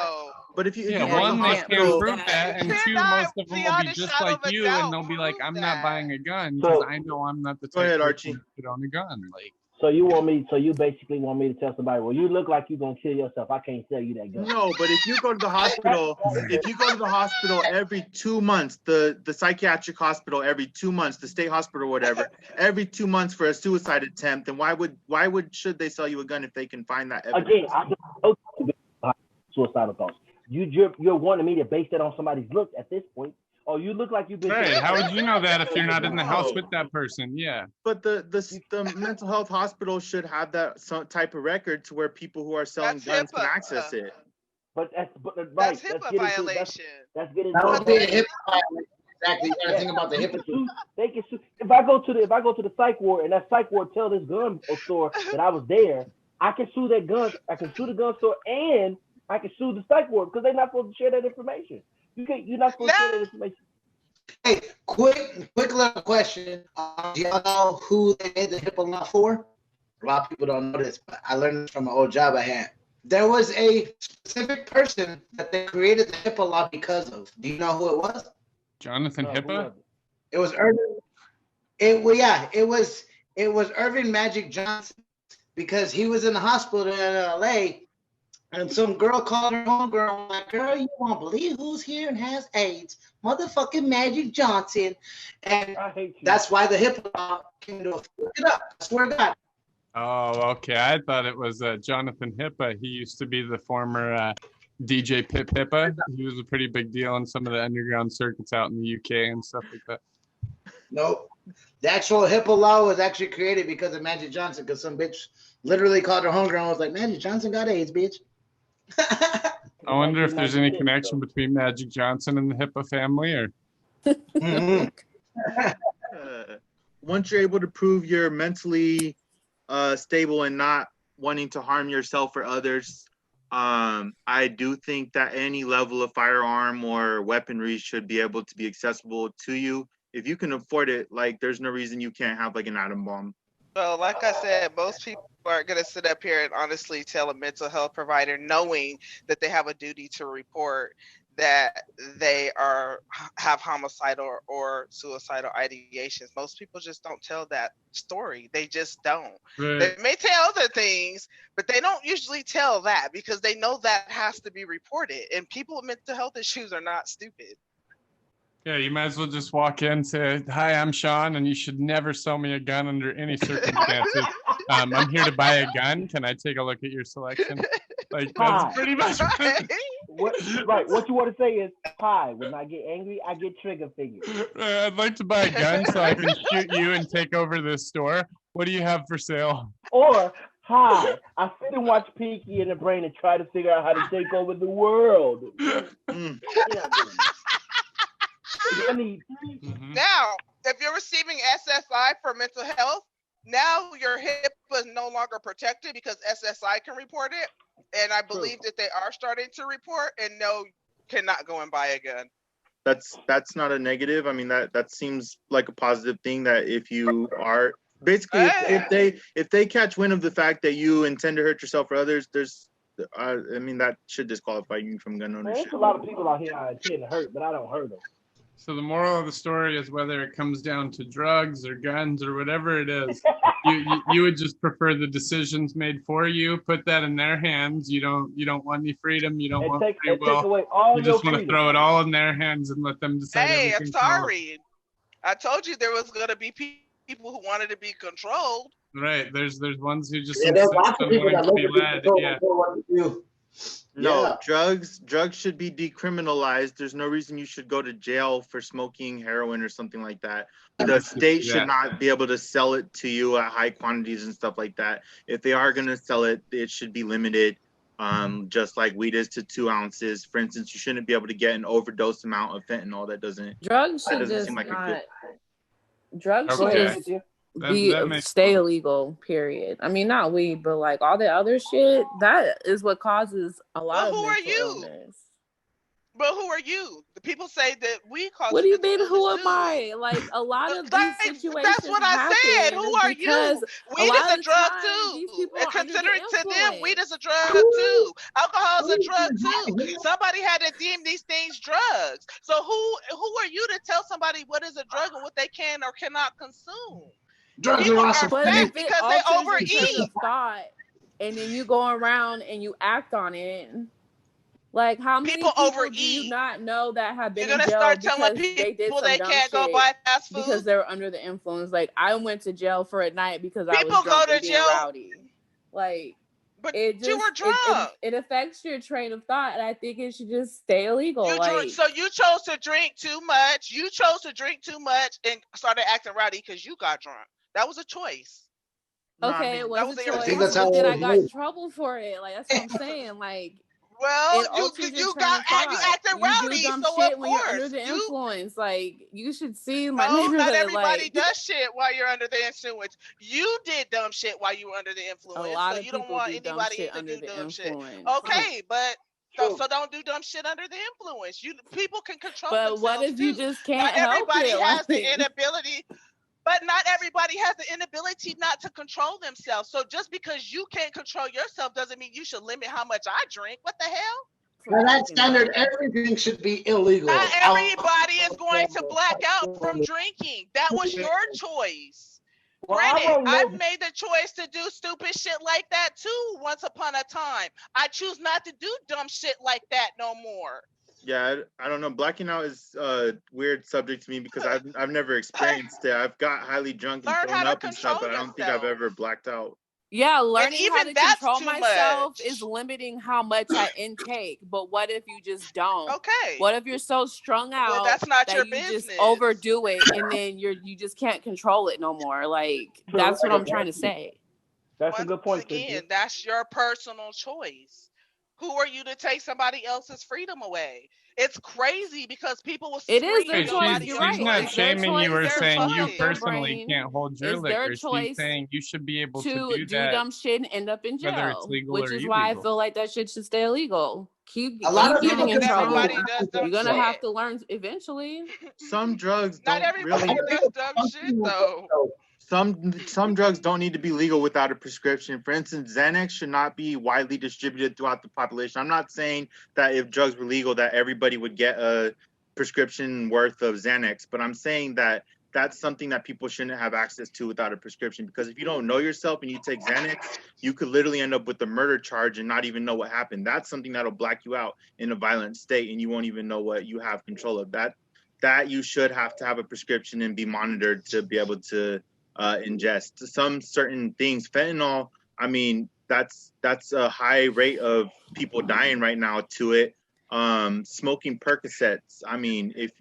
but if you one, they can't prove that, and two, most of them will be just like you, and they'll be like, I'm not buying a gun because I know I'm not the type of person to put on a gun. Like, So you basically want me to tell somebody, well, you look like you're gonna kill yourself. I can't sell you that gun. No, but if you go to the hospital, every 2 months, the psychiatric hospital every 2 months, the state hospital, whatever, every 2 months for a suicide attempt, then why should they sell you a gun if they can find that evidence? Again, I don't suicidal thoughts. You're wanting me to base that on somebody's looks at this point. Oh, you look like you've been. Right. How would you know that if you're not in the house with that person? Yeah. But the mental health hospital should have that some type of record to where people who are selling guns can access it. But that's right. That's HIPAA violation. That's getting. That would be a HIPAA violation. Exactly. You gotta think about the HIPAA. They can sue. If I go to the psych ward and that psych ward tell this gun store that I was there, I can sue that gun. I can sue the gun store and I can sue the psych ward because they're not supposed to share that information. You're not supposed to share that information. Hey, quick little question. Do y'all know who they made the HIPAA law for? A lot of people don't know this, but I learned this from an old job I had. There was a specific person that they created the HIPAA law because of. Do you know who it was? Jonathan Hippa? It was Irvin. It was Irvin Magic Johnson because he was in the hospital in LA. And some girl called her homegirl, like, girl, you won't believe who's here and has AIDS. Motherfucking Magic Johnson. And that's why the HIPAA law came to look it up. I swear to God. Oh, okay. I thought it was Jonathan Hippa. He used to be the former DJ Pip Hippa. He was a pretty big deal in some of the underground circuits out in the UK and stuff like that. Nope. The actual HIPAA law was actually created because of Magic Johnson, because some bitch literally called her homegirl and was like, Magic Johnson got AIDS, bitch. I wonder if there's any connection between Magic Johnson and the Hippa family, or. Once you're able to prove you're mentally stable and not wanting to harm yourself or others, I do think that any level of firearm or weaponry should be able to be accessible to you. If you can afford it, like, there's no reason you can't have like an atom bomb. Well, like I said, most people aren't going to sit up here and honestly tell a mental health provider, knowing that they have a duty to report that they have homicidal or suicidal ideations. Most people just don't tell that story. They just don't. Right. They may tell other things, but they don't usually tell that because they know that has to be reported. And people with mental health issues are not stupid. Yeah, you might as well just walk in and say, hi, I'm Shawn, and you should never sell me a gun under any circumstances. I'm here to buy a gun. Can I take a look at your selection? Like, that's pretty much what you want to say is, hi, when I get angry, I get trigger fingers. I'd like to buy a gun so I can shoot you and take over this store. What do you have for sale? Or, hi, I sit and watch Pinky in the Brain and try to figure out how to take over the world. Now, if you're receiving SSI for mental health, now your HIPAA is no longer protected because SSI can report it. And I believe that they are starting to report, and no, cannot go and buy a gun. That's not a negative. I mean, that seems like a positive thing, that if you are basically if they catch wind of the fact that you intend to hurt yourself or others, I mean, that should disqualify you from gun ownership. There's a lot of people out here I intend to hurt, but I don't hurt them. So the moral of the story is, whether it comes down to drugs or guns or whatever it is, you would just prefer the decisions made for you. Put that in their hands. You don't want any freedom. You don't want free will. You just want to throw it all in their hands and let them decide. Hey, I'm sorry. I told you there was gonna be people who wanted to be controlled. Right. There's ones who just insist on wanting to be led. Yeah. No, drugs should be decriminalized. There's no reason you should go to jail for smoking heroin or something like that. The state should not be able to sell it to you at high quantities and stuff like that. If they are going to sell it, it should be limited, just like weed is to 2 ounces. For instance, you shouldn't be able to get an overdose amount of fentanyl. Drugs should just not. Drugs should just stay illegal, period. I mean, not weed, but like all the other shit, that is what causes a lot of mental illness. But who are you? The people say that we cause. What do you mean? Who am I? Like, a lot of these situations. That's what I said. Who are you? Weed is a drug too. And considering to them, weed is a drug too. Alcohol is a drug too. Somebody had to deem these things drugs. So who are you to tell somebody what is a drug and what they can or cannot consume? Drugs are fat because they overeat. Thought, and then you go around and you act on it. Like, how many people overeat? Do you not know that have been in jail start telling people they can't go buy fast food because they're under the influence? Like, I went to jail for a night because I was drunk and being rowdy. Like, But it just you were drunk. it affects your train of thought, and I think it should just stay illegal. So you chose to drink too much. You chose to drink too much and started acting rowdy because you got drunk. That was a choice. Okay, it was a choice, but then I got in trouble for it. Like, that's what I'm saying. Like, well, you acted rowdy, you do dumb so shit of when you're under course the influence. Like, you should see my no, neighborhood. not everybody like, does shit while you're under the influence. You did dumb shit while you were under the influence. A lot so of you people don't want do dumb anybody shit to under do the dumb shit. influence. Okay, but so don't do dumb shit under the influence. People can control themselves. But what if you just can't not help everybody it? has the inability. But not everybody has the inability not to control themselves. So just because you can't control yourself doesn't mean you should limit how much I drink. What the hell? For that standard, everything should be illegal. Not everybody is going to black out from drinking. That was your choice. Granted, I've made the choice to do stupid shit like that too once upon a time. I choose not to do dumb shit like that no more. Yeah, I don't know. Blacking out is a weird subject to me because I've never experienced it. I've got highly drunk and thrown up and stuff, but I don't think I've ever blacked out. Yeah, learning how to control myself is limiting how much I intake. But what if you just don't? Okay. What if you're so strung out well, that's not that your you business. just overdo it and then you just can't control it no more? Like, that's what I'm trying to say. That's a good point. Again, that's your personal choice. Who are you to take somebody else's freedom away? It's crazy because people will scream. It is their choice. You're right. She's not shaming you or saying you their personally can't hold your liquor. She's saying you should be able to do that, dumb shit and end up in jail. Whether it's legal which or is illegal. why I feel like that shit should stay illegal. Keep people getting in trouble. You're gonna have to learn eventually. Some drugs don't not everybody does dumb shit though. Some drugs don't need to be legal without a prescription. For instance, Xanax should not be widely distributed throughout the population. I'm not saying that if drugs were legal that everybody would get a prescription worth of Xanax, but I'm saying that that's something that people shouldn't have access to without a prescription, because if you don't know yourself and you take Xanax, you could literally end up with a murder charge and not even know what happened. That's something that'll black you out in a violent state and you won't even know what you have control of. That you should have to have a prescription and be monitored to be able to ingest some certain things. Fentanyl, I mean, that's a high rate of people dying right now to it. Smoking Percocets, I mean, if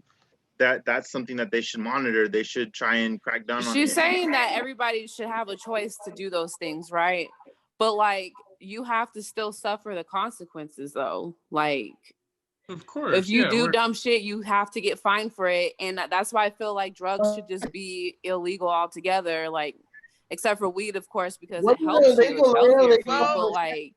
that's something that they should monitor, they should try and crack down on it. She's saying that everybody should have a choice to do those things, right? But like, you have to still suffer the consequences though. Like, of course, if you do dumb shit, you have to get fined for it. And that's why I feel like drugs should just be illegal altogether. Like, except for weed, of course, because it helps you. It's healthier. But like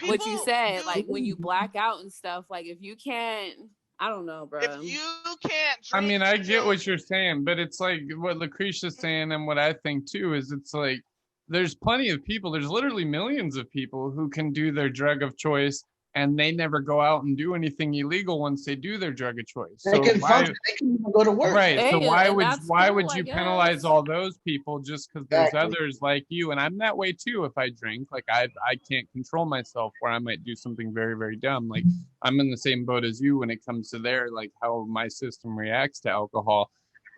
what you said, like when you black out and stuff, like if you can't, I don't know, bro. If you can't drink, I mean, I get what you're saying, but it's like what LaKrysia's saying and what I think too is it's like there's plenty of people, there's literally millions of people who can do their drug of choice and they never go out and do anything illegal once they do their drug of choice. They can function. They can even go to work. Right. Hey, so why would cool, you penalize all those people just because there's others like you? And I'm that way too. If I drink, like I can't control myself, where I might do something very, very dumb. Like I'm in the same boat as you when it comes to like how my system reacts to alcohol.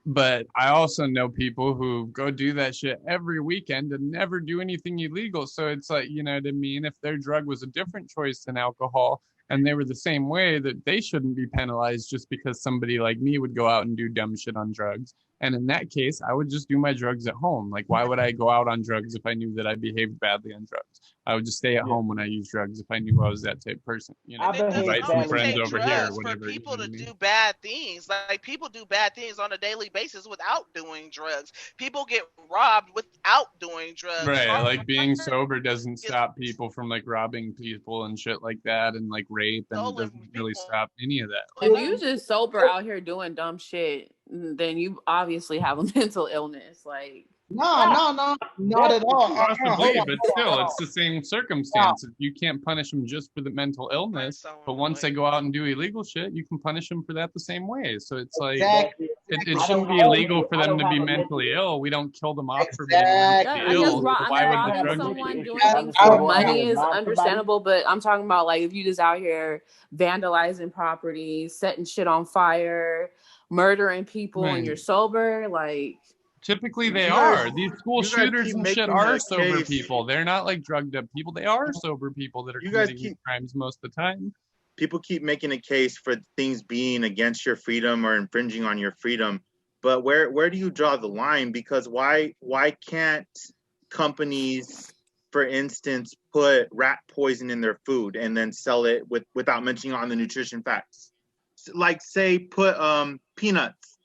But I also know people who go do that shit every weekend and never do anything illegal. So it's like, you know what I mean? If their drug was a different choice than alcohol and they were the same way, that they shouldn't be penalized just because somebody like me would go out and do dumb shit on drugs. And in that case, I would just do my drugs at home. Like, why would I go out on drugs if I knew that I behaved badly on drugs? I would just stay at home when I use drugs if I knew I was that type of person. You know, invite some friends over here or whatever. For people to do bad things, like people do bad things on a daily basis without doing drugs. People get robbed without doing drugs. Right, like being sober doesn't stop people from like robbing people and shit like that, and like rape, and it doesn't really stop any of that. If you just sober out here doing dumb shit, then you obviously have a mental illness. Like, no, not at all. Possibly, but still, it's the same circumstances. You can't punish them just for the mental illness, but once they go out and do illegal shit, you can punish them for that the same way. So it's like, it shouldn't be illegal for them to be mentally ill. We don't kill them off for being mentally ill. Why would the drug someone doing things for money is understandable, but I'm talking about like if you just out here vandalizing properties, setting shit on fire, murdering people, and you're sober, like. Typically they You guys- are. These school you guys shooters keep and shit making are the sober case. people. They're not like drugged up people. They are sober people that are You guys committing these keep- crimes most of the time. People keep making a case for things being against your freedom or infringing on your freedom, but where do you draw the line? Because why can't companies, for instance, put rat poison in their food and then sell it without mentioning on the nutrition facts? Like say put peanuts,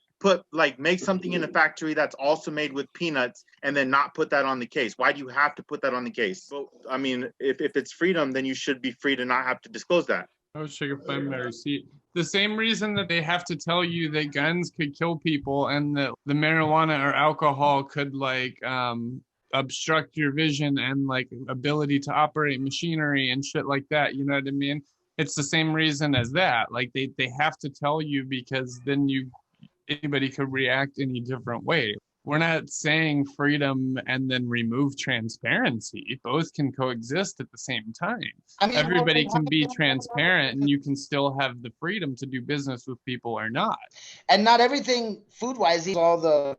make something in a factory that's also made with peanuts and then not put that on the case. Why do you have to put that on the case? Well, I mean, if it's freedom, then you should be free to not have to disclose that. Oh, sugar flame my receipt. The same reason that they have to tell you that guns could kill people and that the marijuana or alcohol could obstruct your vision and like ability to operate machinery and shit like that. You know what I mean? It's the same reason as that. Like they have to tell you because then anybody could react any different way. We're not saying freedom and then remove transparency. Both can coexist at the same time. I mean, everybody can be transparent and you can still have the freedom to do business with people or not. And not everything food-wise, all the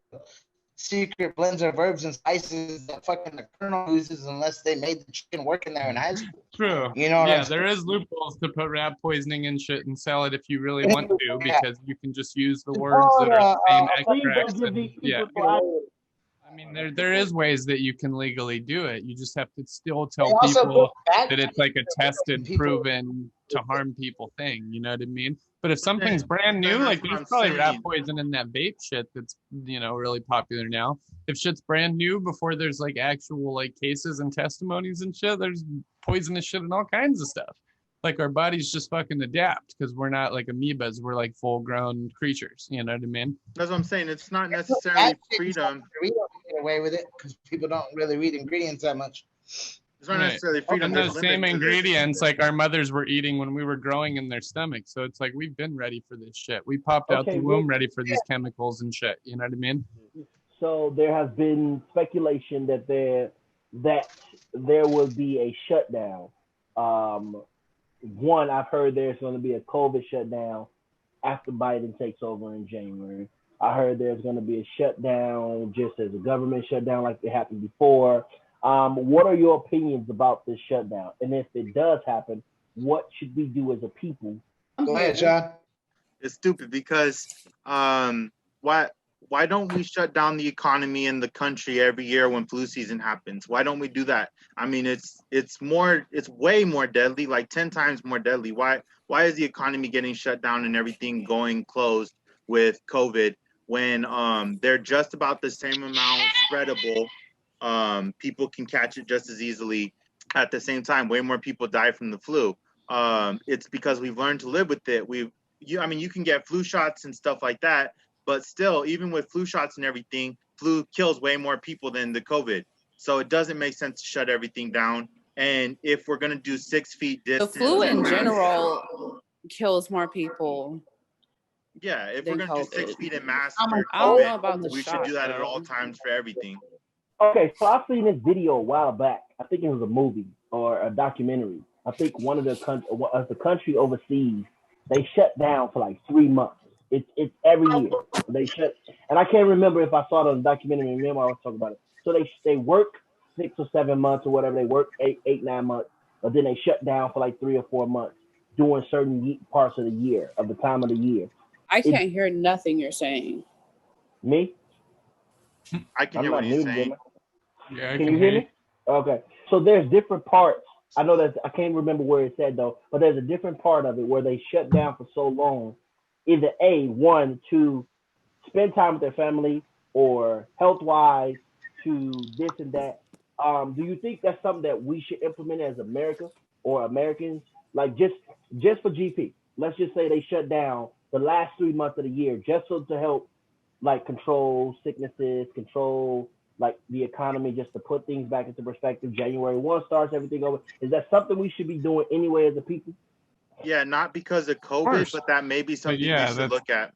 secret blends of herbs and spices that fucking the colonel uses unless they made the chicken work in there in high school. True. You know what yeah, I'm there is loopholes to put rat poisoning and shit and sell it if you really want to, because you can just use the words that are the same extracts. And, yeah. I mean, there is ways that you can legally do it. You just have to still tell people that it's like a tested, proven to harm people thing. You know what I mean? But if something's brand new, like there's probably rat poison in that vape shit that's, really popular now. If shit's brand new before there's like actual like cases and testimonies and shit, there's poisonous shit and all kinds of stuff. Like our bodies just fucking adapt because we're not like amoebas. We're like full grown creatures. You know what I mean? That's what I'm saying. It's not necessarily freedom. We don't get away with it because people don't really read ingredients that much. It's not necessarily freedom. And those same ingredients like our mothers were eating when we were growing in their stomach. So it's like we've been ready for this shit. We popped out the womb ready for these chemicals and shit. You know what I mean? So there has been speculation that there will be a shutdown. One, I've heard there's going to be a COVID shutdown after Biden takes over in January. I heard there's going to be a shutdown just as a government shutdown like it happened before. What are your opinions about this shutdown? And if it does happen, what should we do as a people? Go ahead, John. It's stupid because why don't we shut down the economy in the country every year when flu season happens? Why don't we do that? I mean, it's way more deadly, like 10 times more deadly. Why is the economy getting shut down and everything going closed with COVID when they're just about the same amount spreadable? People can catch it just as easily. At the same time, way more people die from the flu. It's because we've learned to live with it. You can get flu shots and stuff like that, but still, even with flu shots and everything, flu kills way more people than the COVID. So it doesn't make sense to shut everything down. And if we're gonna do 6 feet distance, the flu in general kills more people. Yeah, if we're gonna do 6 feet in mask, I don't know about the we should do that at all times for everything. Okay, so I've seen this video a while back. I think it was a movie or a documentary. I think one of the country overseas, they shut down for like 3 months. It's every year they shut, and I can't remember if I saw it on the documentary. Remember I was talking about it. So they work 6 or 7 months or whatever. They work 8-9 months, but then they shut down for like 3 or 4 months during certain parts of the year, of the time of the year. I can't hear nothing you're saying. Me? I can hear what you're saying. Yeah, can you hear me? Okay. So there's different parts. I know that I can't remember where it said though, but there's a different part of it where they shut down for so long. Either one, to spend time with their family, or health-wise, to this and that. Do you think that's something that we should implement as America or Americans? Like just for GP, let's just say they shut down the last 3 months of the year just so to help like control sicknesses, control like the economy, just to put things back into perspective. January 1 starts everything over. Is that something we should be doing anyway as a people? Yeah, not because of COVID, but that may be something we should look at.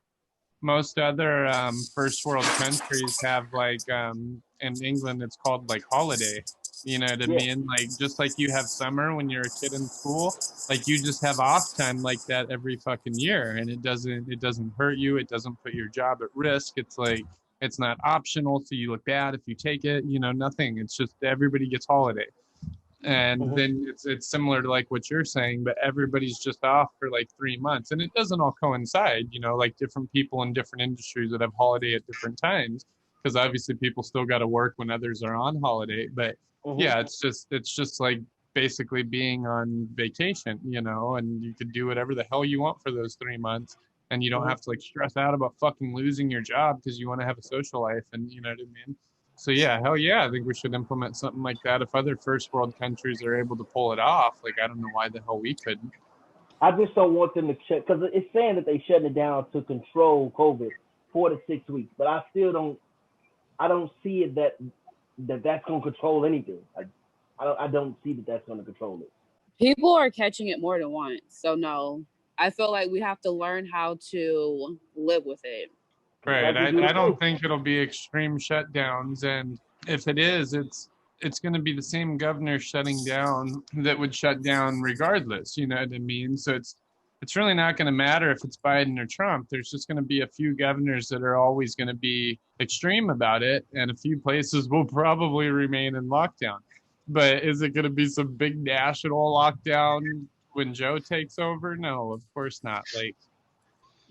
Most other first world countries have like in England it's called like holiday. You know what I mean? Like just like you have summer when you're a kid in school, like you just have off time like that every fucking year, and it doesn't hurt you. It doesn't put your job at risk. It's like It's not optional, so you look bad if you take it. Nothing. It's just everybody gets holiday. And then it's similar to like what you're saying, but everybody's just off for like 3 months, and it doesn't all coincide. Like different people in different industries that have holiday at different times, because obviously people still got to work when others are on holiday. But yeah, it's just like basically being on vacation, and you could do whatever the hell you want for those 3 months, and you don't have to like stress out about fucking losing your job because you want to have a social life, and you know what I mean. So yeah, hell yeah, I think we should implement something like that. If other first world countries are able to pull it off, like I don't know why the hell we couldn't. I just don't want them to check, because it's saying that they shutting it down to control COVID 4 to 6 weeks, but I still don't see it that's going to control anything. I don't see that that's going to control it. People are catching it more than once, so no. I feel like we have to learn how to live with it. Right. I don't think it'll be extreme shutdowns, and if it is, it's going to be the same governor shutting down that would shut down regardless. You know what I mean? So it's really not going to matter if it's Biden or Trump. There's just going to be a few governors that are always going to be extreme about it, and a few places will probably remain in lockdown. But is it going to be some big national lockdown when Joe takes over? No, of course not. Like,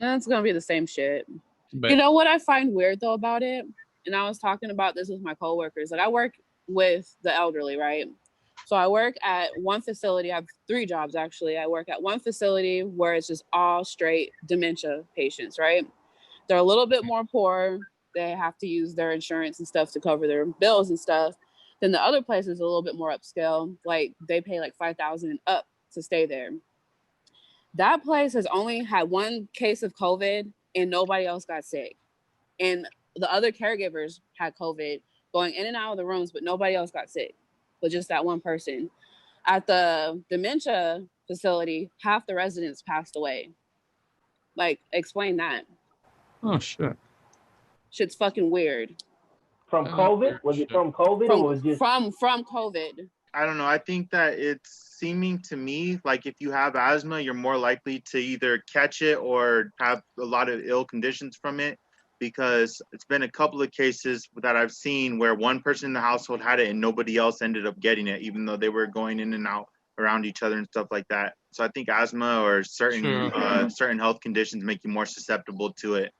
it's going to be the same shit. But, you know what I find weird though about it? And I was talking about this with my coworkers. Like I work with the elderly, right? So I work at one facility. I have 3 jobs actually. I work at one facility where it's just all straight dementia patients, right? They're a little bit more poor. They have to use their insurance and stuff to cover their bills and stuff. Then the other place is a little bit more upscale. Like they pay like $5,000 and up to stay there. That place has only had 1 case of COVID and nobody else got sick. And the other caregivers had COVID going in and out of the rooms, but nobody else got sick, but just that one person. At the dementia facility, half the residents passed away. Like, explain that. Oh, shit. Shit's fucking weird. From COVID? Was it from COVID or was it just... From COVID. I don't know. I think that it's seeming to me like if you have asthma, you're more likely to either catch it or have a lot of ill conditions from it, because it's been a couple of cases that I've seen where one person in the household had it and nobody else ended up getting it, even though they were going in and out around each other and stuff like that. So I think asthma or certain health conditions make you more susceptible to it.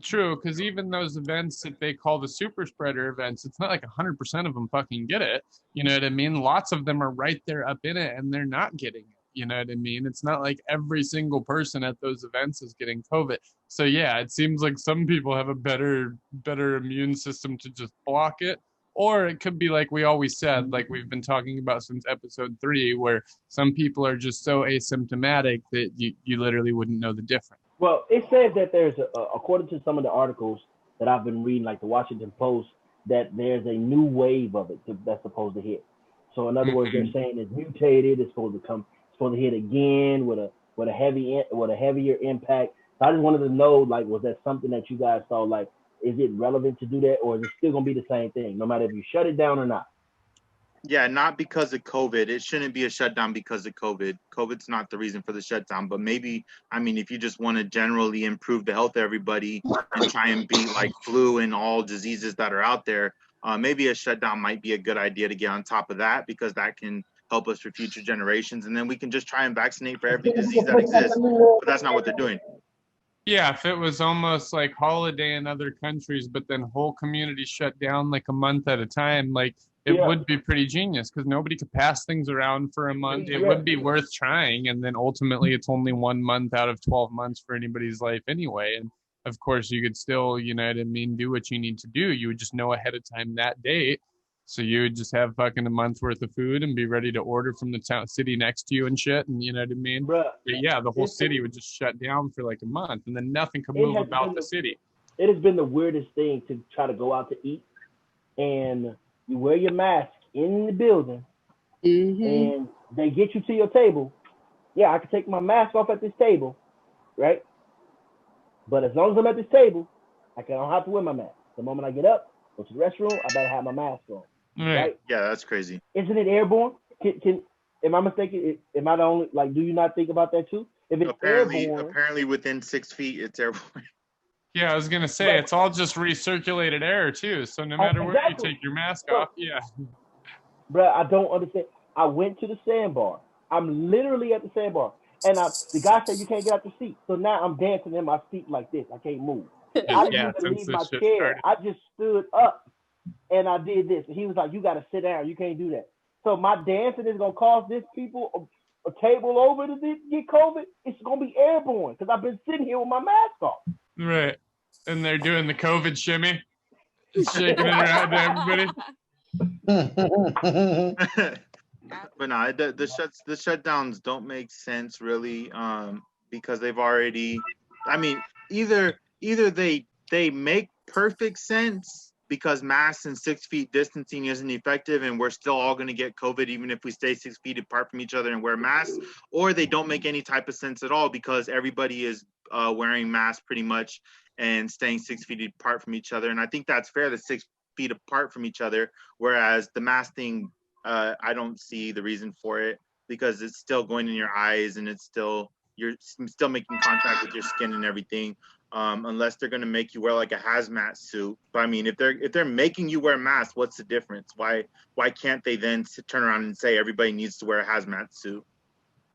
True, because even those events that they call the super spreader events, it's not like 100% of them fucking get it. You know what I mean? Lots of them are right there up in it and they're not getting it. You know what I mean? It's not like every single person at those events is getting COVID. So yeah, it seems like some people have a better immune system to just block it. Or it could be like we always said, like we've been talking about since episode 3, where some people are just so asymptomatic that you literally wouldn't know the difference. Well, it says that there's, according to some of the articles that I've been reading, like the Washington Post, that there's a new wave of it that's supposed to hit. So in other words, they're saying it's mutated. It's supposed to hit again with a heavier impact. So I just wanted to know, like, was that something that you guys saw? Like, is it relevant to do that, or is it still gonna be the same thing, no matter if you shut it down or not? Yeah, not because of COVID. It shouldn't be a shutdown because of COVID. COVID's not the reason for the shutdown, but maybe, I mean, if you just want to generally improve the health of everybody and try and beat like flu and all diseases that are out there, maybe a shutdown might be a good idea to get on top of that, because that can help us for future generations. And then we can just try and vaccinate for every disease that exists, but that's not what they're doing. Yeah, if it was almost like holiday in other countries, but then whole communities shut down like a month at a time, like it would be pretty genius, because nobody could pass things around for a month. It would be worth trying. And then ultimately it's only 1 month out of 12 months for anybody's life anyway. And of course you could still, you know what I mean, do what you need to do. You would just know ahead of time that date. So you would just have fucking a month's worth of food and be ready to order from the city next to you and shit. And you know what I mean? But yeah, the whole city would just shut down for like a month, and then nothing could move about the city. It has been the weirdest thing to try to go out to eat, and you wear your mask in the building, and they get you to your table. Yeah, I can take my mask off at this table, right? But as long as I'm at this table, I don't have to wear my mask. The moment I get up, go to the restroom, I better have my mask on. Right? Yeah, that's crazy. Isn't it airborne? Am I mistaken? Am I the only, like, do you not think about that too? If it's apparently within 6 feet, it's airborne. Yeah, I was gonna say it's all just recirculated air too. So no matter where you take your mask off, yeah. Bro, I don't understand. I went to the sandbar. I'm literally at the sandbar, and the guy said you can't get out the seat. So now I'm dancing in my seat like this. I can't move. I didn't even leave my chair. I just stood up and I did this. And he was like, "You got to sit down. You can't do that." So my dancing is gonna cause this people a table over to get COVID. It's gonna be airborne because I've been sitting here with my mask off. Right, and they're doing the COVID shimmy, shaking it around to everybody. But no, the shutdowns don't make sense really, because they've already. I mean, either they make perfect sense because masks and 6 feet distancing isn't effective, and we're still all going to get COVID even if we stay 6 feet apart from each other and wear masks, or they don't make any type of sense at all because everybody is wearing masks pretty much and staying 6 feet apart from each other. And I think that's fair, the 6 feet apart from each other, whereas the mask thing, I don't see the reason for it because it's still going in your eyes and you're still making contact with your skin and everything. Unless they're going to make you wear like a hazmat suit. But I mean, if they're making you wear a mask, what's the difference? Why can't they then turn around and say everybody needs to wear a hazmat suit?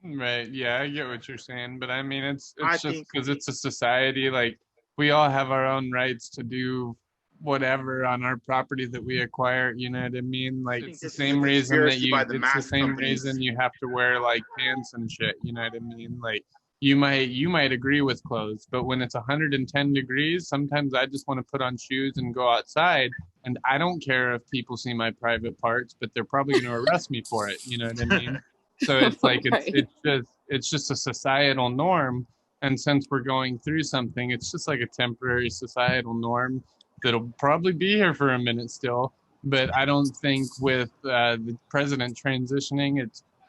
Right. Yeah, I get what you're saying, but I mean, it's just because it's a society. Like we all have our own rights to do whatever on our property that we acquire. You know what I mean? Like it's the same reason that it's the same reason you have to wear like pants and shit. You know what I mean? Like. You might agree with clothes, but when it's 110 degrees, sometimes I just want to put on shoes and go outside. And I don't care if people see my private parts, but they're probably going to arrest me for it. You know what I mean? So it's like it's just a societal norm. And since we're going through something, it's just like a temporary societal norm that'll probably be here for a minute still. But I don't think with the president transitioning,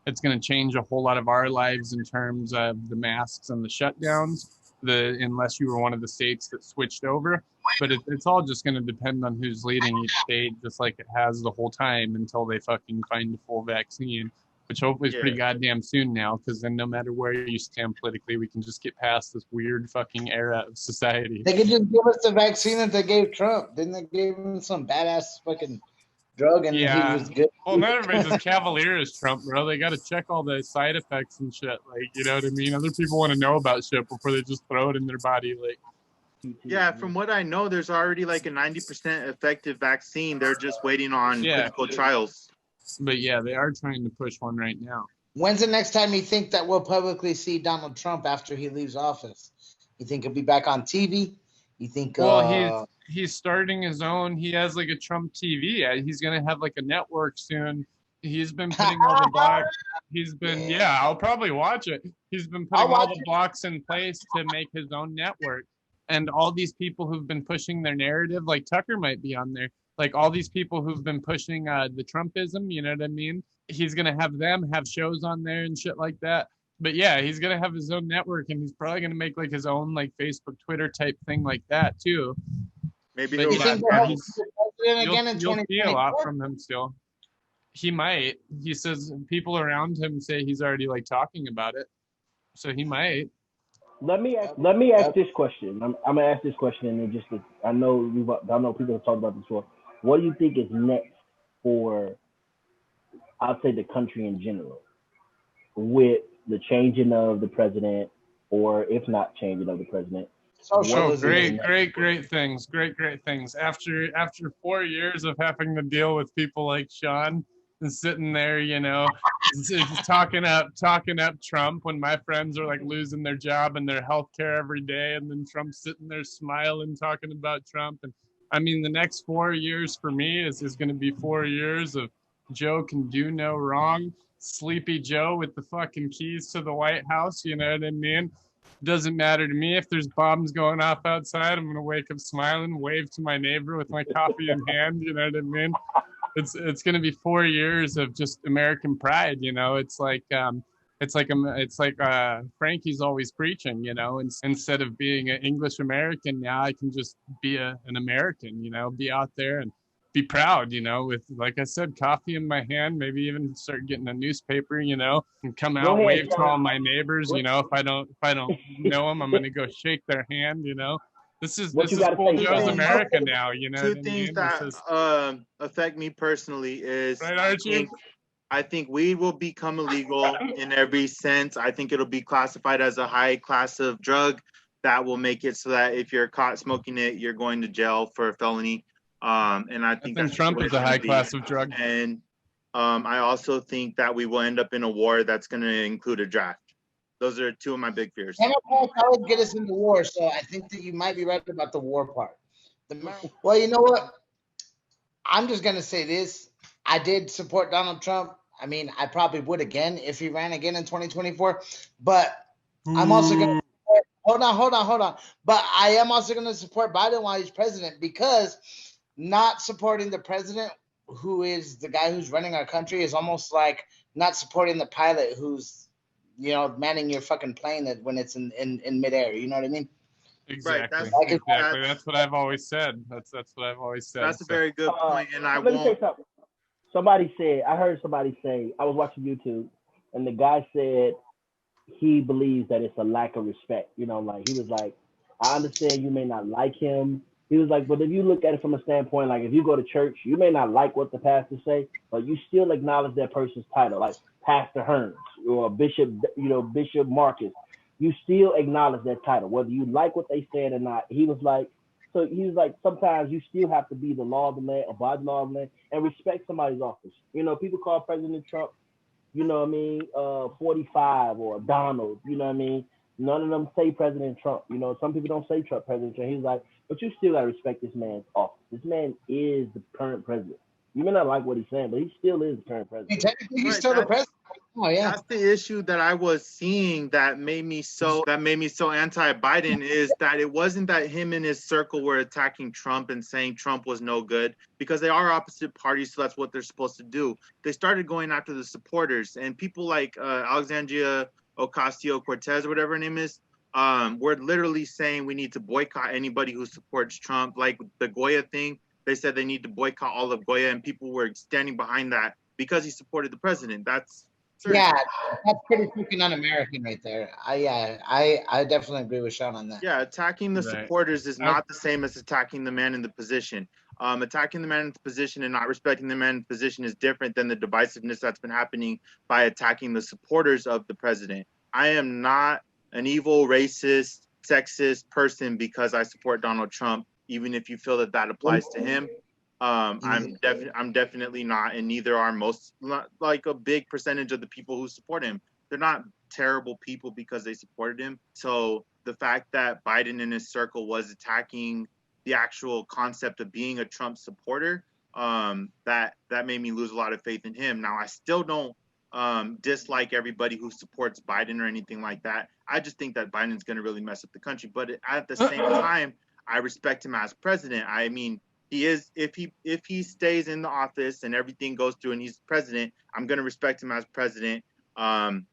it's going to change a whole lot of our lives in terms of the masks and the shutdowns, unless you were one of the states that switched over. But it's all just going to depend on who's leading each state, just like it has the whole time until they fucking find a full vaccine, which hopefully is pretty goddamn soon now, because then no matter where you stand politically, we can just get past this weird fucking era of society. They could just give us the vaccine that they gave Trump. Didn't they give him some badass fucking drug and he was good? Well, not everybody's as cavalier as Trump, bro. They got to check all the side effects and shit. Like, you know what I mean? Other people want to know about shit before they just throw it in their body. Like, yeah, from what I know, there's already like a 90% effective vaccine. They're just waiting on clinical trials. But yeah, they are trying to push one right now. When's the next time you think that we'll publicly see Donald Trump after he leaves office? You think he'll be back on TV? You think? Well, he's starting his own. He has like a Trump TV. He's gonna have like a network soon. He's been putting all the blocks. I'll probably watch it. He's been putting all the blocks in place to make his own network. And all these people who've been pushing their narrative, like Tucker might be on there. Like all these people who've been pushing the Trumpism, you know what I mean? He's gonna have them have shows on there and shit like that. But yeah, he's gonna have his own network, and he's probably gonna make like his own like Facebook, Twitter type thing like that too. Maybe you'll see a lot from him still. He might. He says people around him say he's already like talking about it, so he might. Let me ask this question. I'm gonna ask this question, and then I know people have talked about this before. What do you think is next for, I'll say, the country in general, with the changing of the president, or if not changing of the president? Great things. Great things. After 4 years of having to deal with people like Shawn and sitting there, you know, talking up Trump when my friends are like losing their job and their health care every day, and then Trump's sitting there smiling, talking about Trump. And I mean, the next 4 years for me is going to be 4 years of Joe can do no wrong. Sleepy Joe with the fucking keys to the White House, you know what I mean? Doesn't matter to me if there's bombs going off outside. I'm gonna wake up smiling, wave to my neighbor with my coffee in hand, you know what I mean? It's gonna be 4 years of just American pride, you know. It's like Frankie's always preaching, you know. And instead of being an English American, now I can just be an American, you know, be out there and be proud, you know, with, like I said, coffee in my hand, maybe even start getting a newspaper, you know, and come out, wave to all my neighbors, you know. If I don't know them, I'm going to go shake their hand, you know. This is What you gotta Full say, Joe's Sean? America now, you know. Two things that affect me personally is Right, Archie? I think weed will become illegal in every sense. I think it'll be classified as a high class of drug that will make it so that if you're caught smoking it, you're going to jail for a felony. And I think Trump is a high class of drug. And I also think that we will end up in a war that's going to include a draft. Those are two of my big fears. Democrats always get us into war, so I think that you might be right about the war part. Well, you know what? I'm just going to say this. I did support Donald Trump. I mean, I probably would again if he ran again in 2024. But I'm also going to hold on. But I am also going to support Biden while he's president, because not supporting the president, who is the guy who's running our country, is almost like not supporting the pilot who's, you know, manning your fucking plane when it's in midair. You know what I mean? Exactly. Right, exactly. That's what I've always said. That's what I've always said. That's a very good point, and I let me say won't. something. I heard somebody say, I was watching YouTube, and the guy said he believes that it's a lack of respect. You know, like, he was like, I understand you may not like him. He was like, but if you look at it from a standpoint, like, if you go to church, you may not like what the pastor say, but you still acknowledge that person's title, like Pastor Hearns or Bishop, you know, Bishop Marcus. You still acknowledge that title, whether you like what they said or not. He was like, sometimes you still have to be the law of the land, abide the law of the land, and respect somebody's office. You know, people call President Trump, you know what I mean, 45 or Donald, you know what I mean? None of them say President Trump. You know, some people don't say Trump President Trump. He's like, but you still got to respect this man's office. This man is the current president. You may not like what he's saying, but he still is the current president. Technically, he's still the president. Oh, yeah. That's the issue that I was seeing that made me so anti-Biden, is that it wasn't that him and his circle were attacking Trump and saying Trump was no good, because they are opposite parties, so that's what they're supposed to do. They started going after the supporters, and people like Alexandria Ocasio-Cortez or whatever her name is, were literally saying we need to boycott anybody who supports Trump. Like the Goya thing, they said they need to boycott all of Goya, and people were standing behind that because he supported the president. That's Yeah, that's pretty freaking un-American right there. I definitely agree with Shawn on that. Yeah, attacking the supporters is not the same as attacking the man in the position. Attacking the man in the position and not respecting the man in the position is different than the divisiveness that's been happening by attacking the supporters of the president. I am not an evil, racist, sexist person because I support Donald Trump, even if you feel that that applies to him. I'm definitely not, and neither are most, like a big percentage of the people who support him. They're not terrible people because they supported him. So the fact that Biden and his circle was attacking the actual concept of being a Trump supporter, that made me lose a lot of faith in him. Now, I still don't dislike everybody who supports Biden or anything like that. I just think that Biden's going to really mess up the country. But at the same time, I respect him as president. I mean, he is, if he stays in the office and everything goes through and he's president, I'm going to respect him as president. And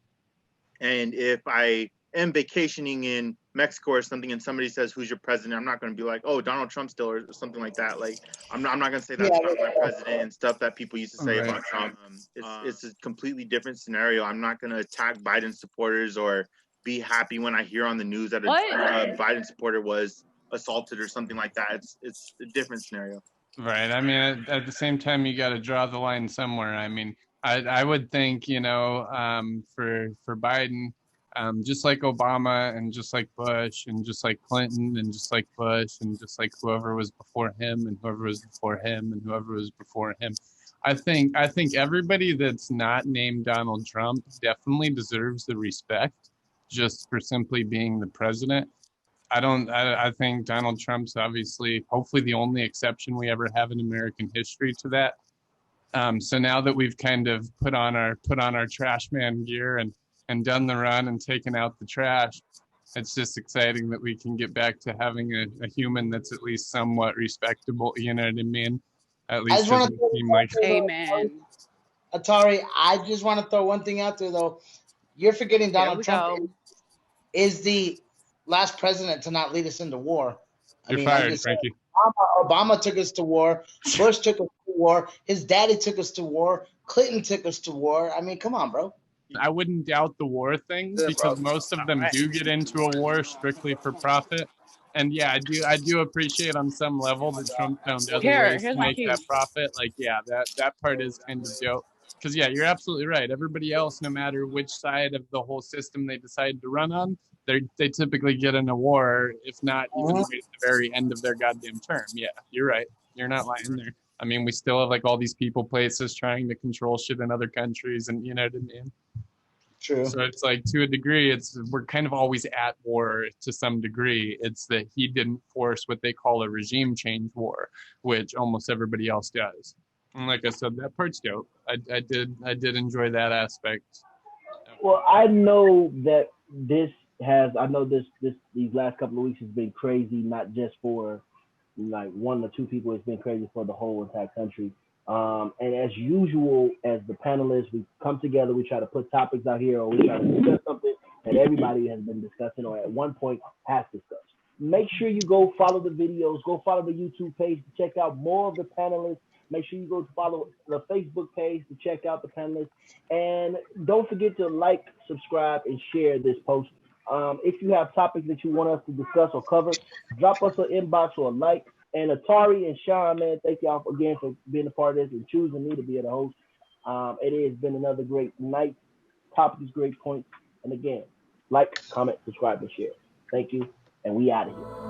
if I am vacationing in Mexico or something and somebody says, who's your president? I'm not going to be like, oh, Donald Trump still, or something like that. Like, I'm not going to say that's not my president and stuff that people used to say about Trump. It's a completely different scenario. I'm not going to attack Biden supporters or be happy when I hear on the news that a Biden supporter was assaulted or something like that. It's a different scenario. Right. I mean, at the same time, you got to draw the line somewhere. I mean, I would think, you know, for Biden, just like Obama and just like Bush and just like Clinton and just like Bush and just like whoever was before him and whoever was before him and whoever was before him, I think everybody that's not named Donald Trump definitely deserves the respect just for simply being the president. I think Donald Trump's obviously, hopefully, the only exception we ever have in American history to that. So now that we've kind of put on our trash man gear and done the run and taken out the trash, it's just exciting that we can get back to having a human that's at least somewhat respectable. You know what I mean? At least doesn't seem like. Amen. Atari, I just want to throw one thing out there though. You're forgetting Donald Trump is the last president to not lead us into war. You're fired, Frankie. Obama took us to war. Bush took us to war. His daddy took us to war. Clinton took us to war. I mean, come on, bro. I wouldn't doubt the war thing because most of them do get into a war strictly for profit. And yeah, I do appreciate on some level that Trump found other ways to make that profit. Like, yeah, that part is kind of dope. Because yeah, you're absolutely right. Everybody else, no matter which side of the whole system they decide to run on, they typically get in a war, if not even right at the very end of their goddamn term. Yeah, you're right. You're not lying there. I mean, we still have like all these people places trying to control shit in other countries, and you know what I mean. True. So it's like, to a degree, we're kind of always at war to some degree. It's that he didn't force what they call a regime change war, which almost everybody else does. And like I said, that part's dope. I did enjoy that aspect. Well, I know that these last couple of weeks has been crazy, not just for like one or two people. It's been crazy for the whole entire country. And as usual, as the panelists, we come together, we try to put topics out here, or we try to discuss something that everybody has been discussing or at one point has discussed. Make sure you go follow the videos, go follow the YouTube page to check out more of the panelists. Make sure you go to follow the Facebook page to check out the panelists. And don't forget to like, subscribe, and share this post. If you have topics that you want us to discuss or cover, drop us an inbox or a like. And Atari and Shawn, man, thank y'all again for being a part of this and choosing me to be the host. It has been another great night. Topics, great points. And again, like, comment, subscribe, and share. Thank you. And we out of here.